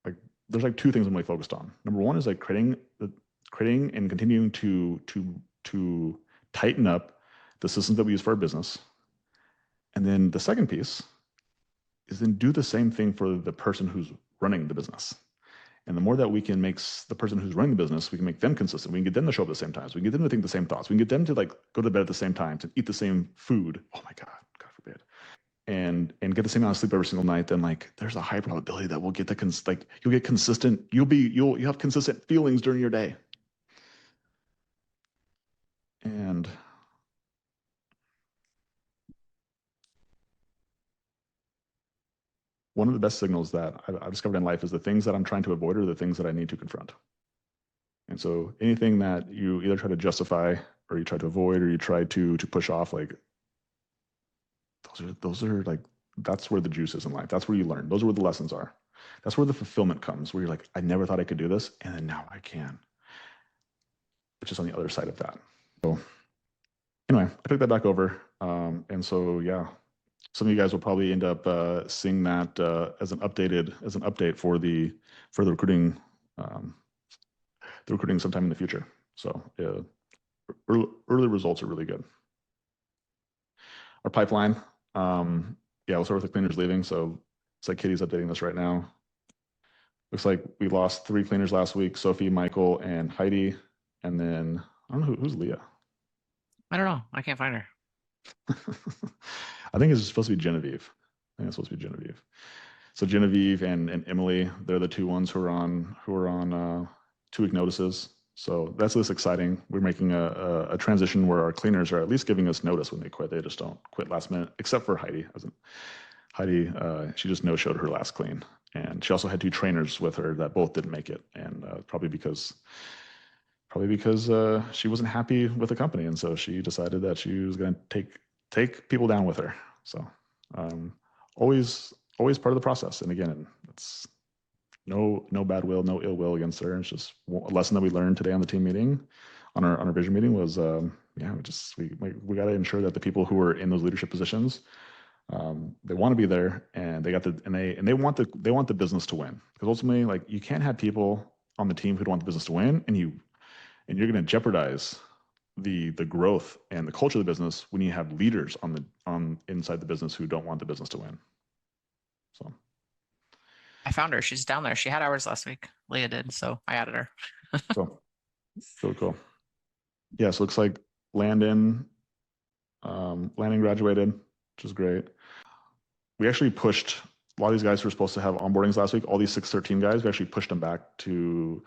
like there's like two things I'm really focused on. Number one is like creating and continuing to tighten up the systems that we use for our business. And then the second piece is then do the same thing for the person who's running the business. And the more that we can make the person who's running the business, we can make them consistent. We can get them to show up at the same times. We can get them to think the same thoughts. We can get them to like go to bed at the same times and eat the same food. Oh my God forbid. And get the same amount of sleep every single night. Then like there's a high probability that we'll get like you'll get consistent. You'll have consistent feelings during your day. And one of the best signals that I've discovered in life is the things that I'm trying to avoid are the things that I need to confront. And so anything that you either try to justify or you try to avoid or you try to push off, like those are like that's where the juice is in life. That's where you learn. Those are where the lessons are. That's where the fulfillment comes, where you're like, I never thought I could do this, and then now I can. Which is on the other side of that. So anyway, I took that back over. And so yeah, some of you guys will probably end up seeing that as an update for the recruiting sometime in the future. So early results are really good. Our pipeline, yeah, we'll start with the cleaners leaving. So it's like Kitty's updating this right now. Looks like we lost 3 cleaners last week: Sophie, Michael, and Heidi. And then I don't know who's Leah. I don't know. I can't find her. I think it's supposed to be Genevieve. I think it's supposed to be Genevieve. So Genevieve and Emily, they're the two ones who are on 2-week notices. So that's this exciting. We're making a transition where our cleaners are at least giving us notice when they quit. They just don't quit last minute, except for Heidi. Heidi, she just no-showed her last clean. And she also had 2 trainers with her that both didn't make it. And probably because she wasn't happy with the company. And so she decided that she was going to take people down with her. So always part of the process. And again, it's no bad will, no ill will against her. It's just a lesson that we learned today on the team meeting, on our vision meeting was, yeah, we got to ensure that the people who are in those leadership positions, they want to be there and they want the business to win. Because ultimately, like you can't have people on the team who don't want the business to win, and you're going to jeopardize the growth and the culture of the business when you have leaders on inside the business who don't want the business to win. So, I found her. She's down there. She had hours last week. Leah did, so I added her. cool. Really cool. Yeah, so it looks like Landon, Landon graduated, which is great. We actually pushed a lot of these guys who were supposed to have onboardings last week, all these 613 guys, we actually pushed them back to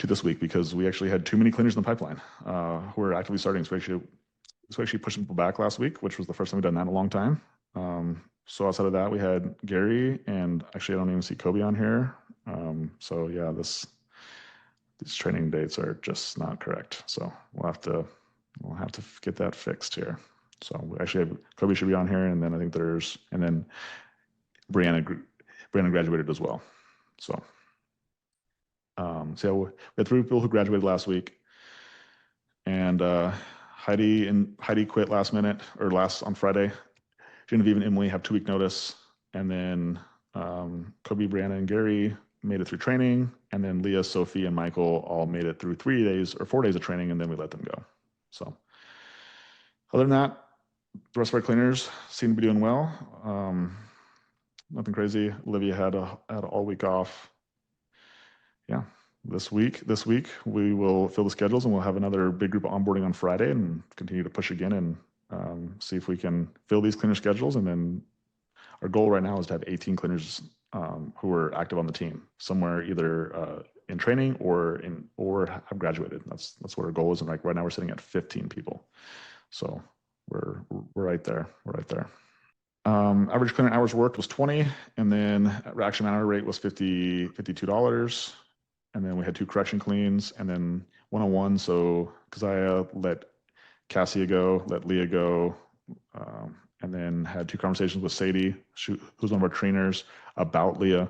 this week because we actually had too many cleaners in the pipeline who are actively starting. So we actually pushed people back last week, which was the first time we've done that in a long time. So outside of that, we had Gary, and actually I don't even see Kobe on here. So yeah, these training dates are just not correct. So we'll have to get that fixed here. So we actually have Kobe should be on here, and then I think and then Brianna graduated as well. So so yeah, we had 3 people who graduated last week, and Heidi quit last minute or last on Friday. Genevieve and Emily have 2-week notice, and then Kobe, Brianna, and Gary made it through training, and then Leah, Sophie, and Michael all made it through 3 days or 4 days of training, and then we let them go. So other than that, the rest of our cleaners seem to be doing well. Nothing crazy. Olivia had all week off. Yeah, this week we will fill the schedules, and we'll have another big group onboarding on Friday, and continue to push again and see if we can fill these cleaner schedules. And then our goal right now is to have 18 cleaners who are active on the team, somewhere either in training or have graduated. That's what our goal is. And like right now we're sitting at 15 people, so we're right there. We're right there. Average cleaner hours worked was 20, and then action hour rate was $52. And then we had 2 correction cleans, and then 101. So Keziah let Cassia go, let Leah go, and then had 2 conversations with Sadie, who's one of our trainers, about Leah.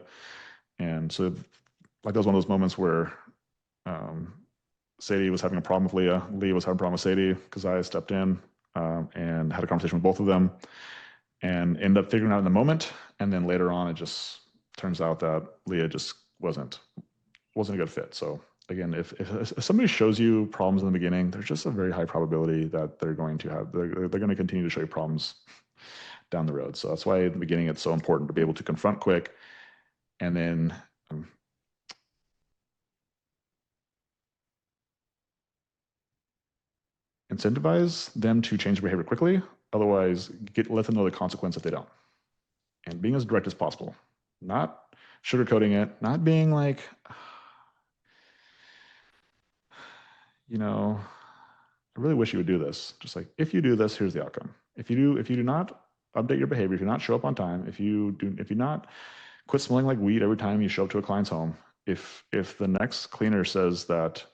And so like that was one of those moments where Sadie was having a problem with Leah. Leah was having a problem with Sadie. Keziah stepped in and had a conversation with both of them, and ended up figuring out in the moment. And then later on, it just turns out that Leah just wasn't a good fit. So again, if somebody shows you problems in the beginning, there's just a very high probability that they're going to continue to show you problems down the road. So that's why at the beginning it's so important to be able to confront quick, and then incentivize them to change behavior quickly. Otherwise, let them know the consequence if they don't. And being as direct as possible, not sugarcoating it, not being like, I really wish you would do this. Just like, if you do this, here's the outcome. If you do not update your behavior, if you not show up on time, if you not quit smelling like weed every time you show up to a client's home, if the next cleaner says that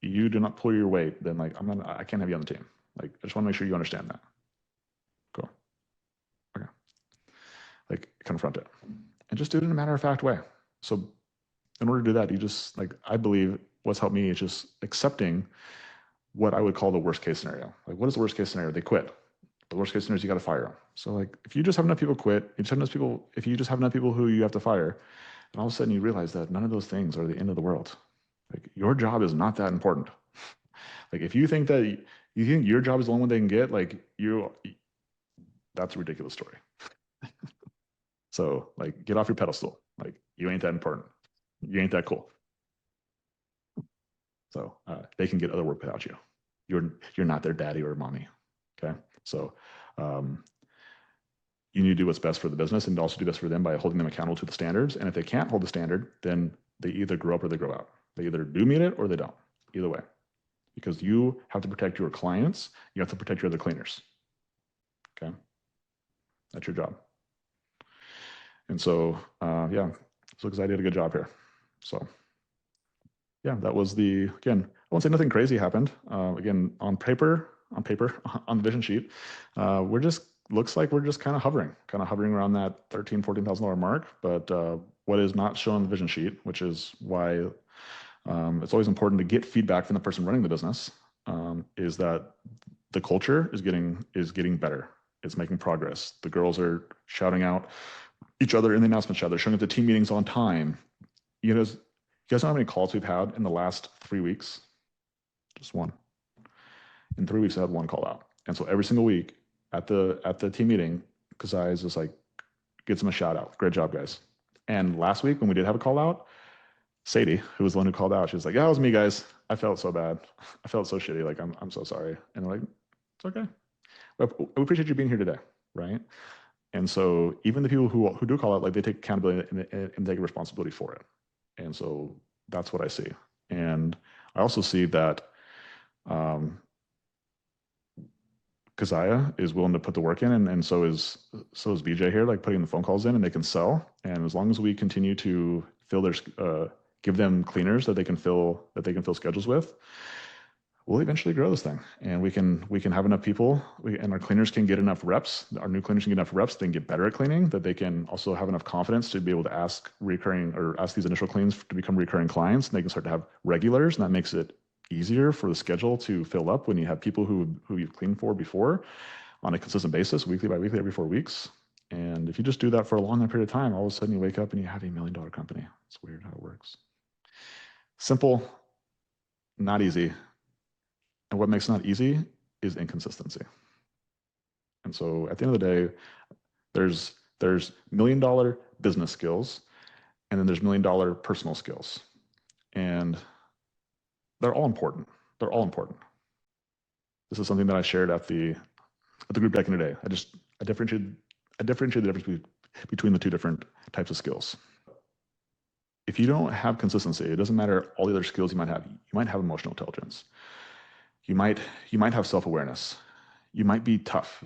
you do not pull your weight, then like I can't have you on the team. Like, I just want to make sure you understand that. Cool. Okay. Like, confront it, and just do it in a matter-of-fact way. So in order to do that, you just, like, I believe what's helped me is just accepting what I would call the worst case scenario. Like, what is the worst case scenario? They quit. The worst case scenario is you got to fire them. So like, if you just have enough people quit, if you just have enough people who you have to fire, and all of a sudden you realize that none of those things are the end of the world. Like, your job is not that important. Like, if you think that you think your job is the only one they can get, like, that's a ridiculous story. So like, get off your pedestal. Like, you ain't that important. You ain't that cool. So they can get other work without you. You're not their daddy or mommy. Okay. So you need to do what's best for the business, and also do best for them by holding them accountable to the standards. And if they can't hold the standard, then they either grow up or they grow out. They either do meet it or they don't. Either way, because you have to protect your clients. You have to protect your other cleaners. Okay. That's your job. And so, yeah, so because I did a good job here. So yeah, that was again, I won't say nothing crazy happened. Again, on paper, on the vision sheet, looks like we're just kind of hovering around that $13,000, $14,000 mark. But what is not shown on the vision sheet, which is why it's always important to get feedback from the person running the business, is that the culture is getting better. It's making progress. The girls are shouting out each other in the announcement chat. They're showing up to team meetings on time. You guys know how many calls we've had in the last 3 weeks? Just one. In 3 weeks, I had one call out. And so every single week at the team meeting, Keziah is just like, Gives them a shout out. Great job, guys. And last week when we did have a call out, Sadie, who was the one who called out, she was like, yeah, it was me, guys. I felt so bad. I felt so shitty. Like, I'm so sorry. And they're like, it's okay. But we appreciate you being here today, right? And so even the people who do call out, like they take accountability and take responsibility for it. And so that's what I see. And I also see that Keziah is willing to put the work in, and so is BJ here, like putting the phone calls in, and they can sell. And as long as we continue to fill their give them cleaners that they can fill schedules with, we'll eventually grow this thing, and we can have enough people, and our cleaners can get enough reps. Our new cleaners can get enough reps. They can get better at cleaning. That they can also have enough confidence to be able to ask these initial cleans to become recurring clients, and they can start to have regulars, and that makes it easier for the schedule to fill up when you have people who you've cleaned for before on a consistent basis, weekly by weekly, every 4 weeks. And if you just do that for a long period of time, all of a sudden you wake up and you have $1 million company. It's weird how it works. Simple, not easy. And what makes it not easy is inconsistency. And so at the end of the day, there's $1 million business skills, and then there's $1 million personal skills. And they're all important. They're all important. This is something that I shared at the group back in the day. I differentiated the difference between the two different types of skills. If you don't have consistency, it doesn't matter all the other skills you might have. You might have emotional intelligence. You might have self-awareness. You might be tough,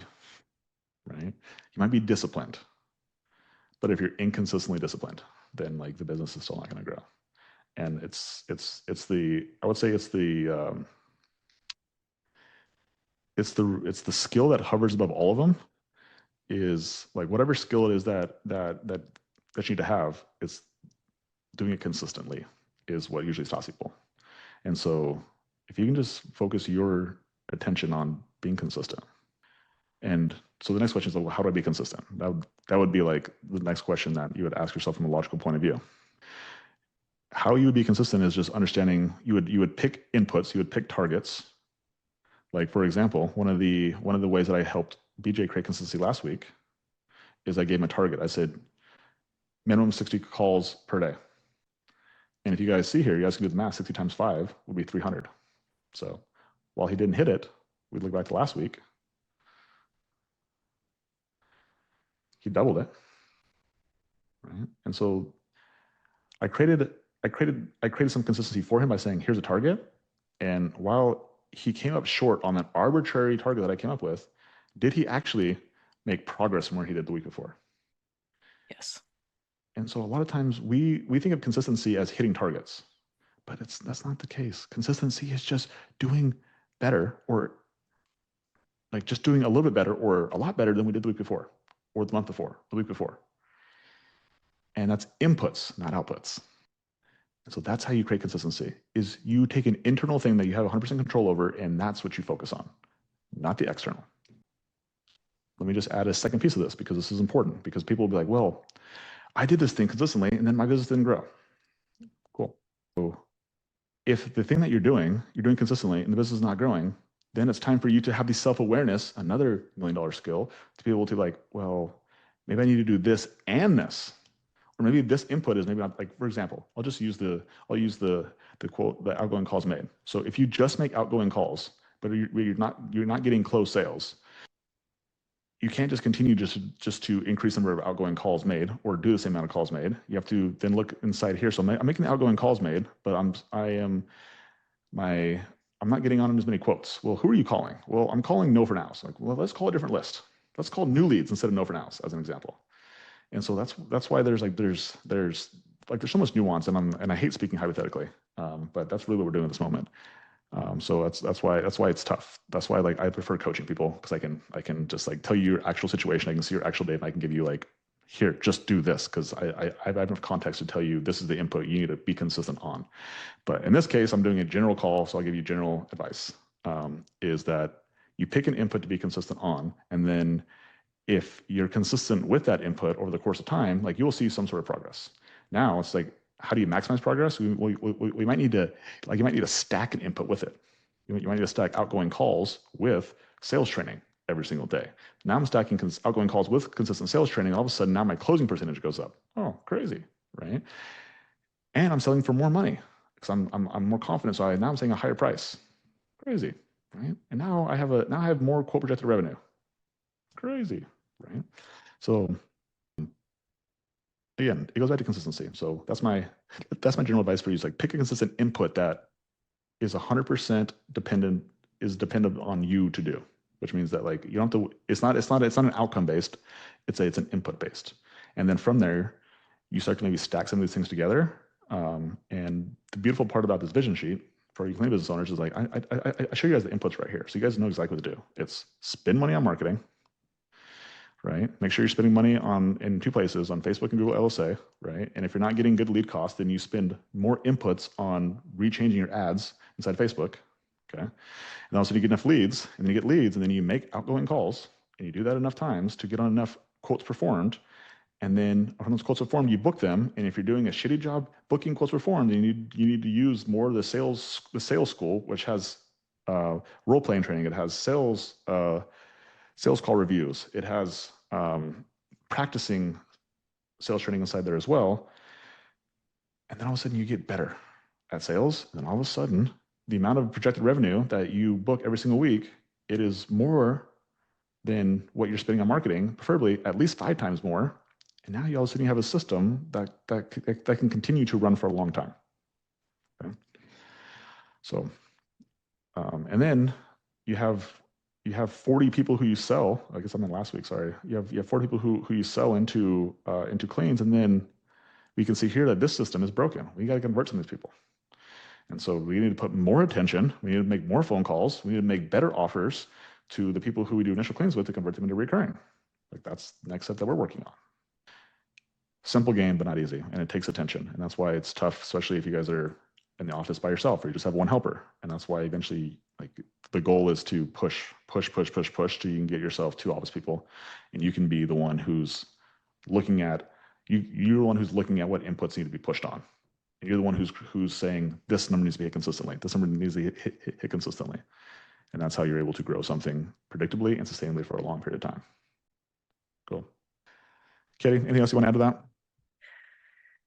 right? You might be disciplined. But if you're inconsistently disciplined, then like the business is still not going to grow. And it's the skill that hovers above all of them, is like whatever skill it is that you need to have, it's doing it consistently is what usually stops people. And so if you can just focus your attention on being consistent. And so the next question is, well, how do I be consistent? That would be like the next question that you would ask yourself from a logical point of view. How you would be consistent is just understanding you would pick inputs, you would pick targets. Like for example, one of the ways that I helped BJ create consistency last week is I gave him a target. I said minimum 60 calls per day. And if you guys see here, you guys can do the math. 60 times 5 would be 300. So while he didn't hit it, we look back to last week, he doubled it, right? And so I created some consistency for him by saying, here's a target. And while he came up short on that arbitrary target that I came up with, did he actually make progress from where he did the week before? Yes. And so a lot of times we think of consistency as hitting targets, but that's not the case. Consistency is just doing better, or like just doing a little bit better or a lot better than we did the week before, or the month before, the week before. And that's inputs, not outputs. And so that's how you create consistency, is you take an internal thing that you have 100% control over, and that's what you focus on, not the external. Let me just add a second piece of this, because this is important, because people will be like, well, I did this thing consistently and then my business didn't grow. Cool. So if the thing that you're doing consistently and the business is not growing, then it's time for you to have the self-awareness, another $1 million skill, to be able to like, well, maybe I need to do this and this. Or maybe this input is maybe not, like, for example, I'll use the quote, the outgoing calls made. So if you just make outgoing calls, but you're not getting closed sales, you can't just continue just to increase the number of outgoing calls made or do the same amount of calls made. You have to then look inside here. So I'm making the outgoing calls made, but I'm not getting on as many quotes. Well, who are you calling? Well, I'm calling no for nows. Like, well, let's call a different list. Let's call new leads instead of no for nows, as an example. And so that's why there's so much nuance, and I hate speaking hypothetically, but that's really what we're doing at this moment. So that's why it's tough. That's why like I prefer coaching people, because I can just like tell you your actual situation. I can see your actual data, and I can give you like, here, just do this, because I have enough context to tell you this is the input you need to be consistent on. But in this case, I'm doing a general call, so I'll give you general advice. Is that you pick an input to be consistent on, and then if you're consistent with that input over the course of time, like you will see some sort of progress. Now it's like, how do you maximize progress? We might need to, like, you might need to stack an input with it. You might need to stack outgoing calls with sales training, every single day. Now I'm stacking outgoing calls with consistent sales training. All of a sudden, now my closing percentage goes up. Oh, crazy, right? And I'm selling for more money because I'm more confident. So now I'm saying a higher price. Crazy, right? And now I have more quote projected revenue. Crazy, right? So again, it goes back to consistency. So that's my general advice for you is like pick a consistent input that is 100% dependent on you to do, which means that like you don't have to, it's not an outcome based, it's an input based. And then from there, you start to maybe stack some of these things together. And the beautiful part about this vision sheet for ukulele business owners is like, I show you guys the inputs right here. So you guys know exactly what to do. It's spend money on marketing, right? Make sure you're spending money in two places, on Facebook and Google LSA, right? And if you're not getting good lead costs, then you spend more inputs on rechanging your ads inside Facebook, okay? And also you get enough leads, and then you get leads, and then you make outgoing calls, and you do that enough times to get on enough quotes performed, and then when those quotes performed, you book them. And if you're doing a shitty job booking quotes performed, then you need to use more of the sales school, which has role playing training. It has sales call reviews. It has practicing sales training inside there as well. And then all of a sudden you get better at sales. And then all of a sudden, the amount of projected revenue that you book every single week, it is more than what you're spending on marketing, preferably at least 5 times more. And now you all of a sudden have a system that can continue to run for a long time. Okay? So, and then you have 40 people who you sell. I guess I meant last week. Sorry, you have 40 people who you sell into cleans, and then we can see here that this system is broken. We got to convert some of these people, and so we need to put more attention. We need to make more phone calls. We need to make better offers to the people who we do initial cleans with to convert them into recurring. Like that's the next step that we're working on. Simple game, but not easy, and it takes attention, and that's why it's tough, especially if you guys are in the office by yourself or you just have one helper. And that's why eventually, like, the goal is to push till you can get yourself 2 office people, and you can be the one who's looking at you're the one who's looking at what inputs need to be pushed on, and you're the one who's saying this number needs to be hit consistently, this number needs to hit consistently, and that's how you're able to grow something predictably and sustainably for a long period of time. Cool. Katie, anything else you want to add to that?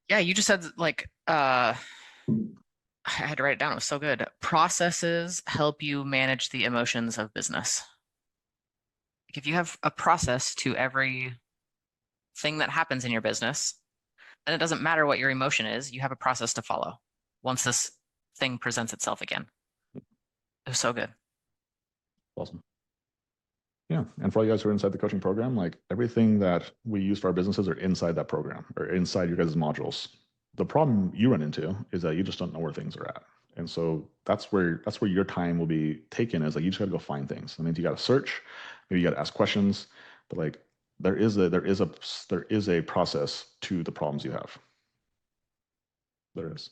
Yeah, you just said like I had to write it down. It was so good. Processes help you manage the emotions of business. Like if you have a process to every thing that happens in your business, then it doesn't matter what your emotion is. You have a process to follow once this thing presents itself again. It was so good. Awesome. Yeah, and for all you guys who are inside the coaching program, like everything that we use for our businesses are inside that program or inside your guys' modules. The problem you run into is that you just don't know where things are at. And so that's where your time will be taken, is like you just got to go find things. That means you got to search, maybe you got to ask questions, but like there is a process to the problems you have. There is.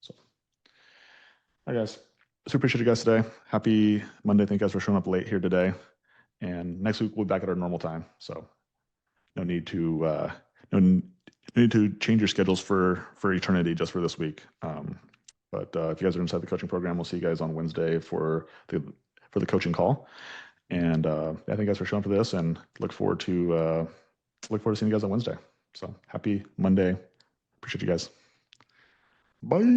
So, hi guys. Super appreciate you guys today. Happy Monday. Thank you guys for showing up late here today. And next week we'll be back at our normal time. So no need to change your schedules for eternity just for this week. But if you guys are inside the coaching program, we'll see you guys on Wednesday for the coaching call. And thank you guys for showing up for this, and look forward to seeing you guys on Wednesday. So happy Monday. Appreciate you guys. Bye.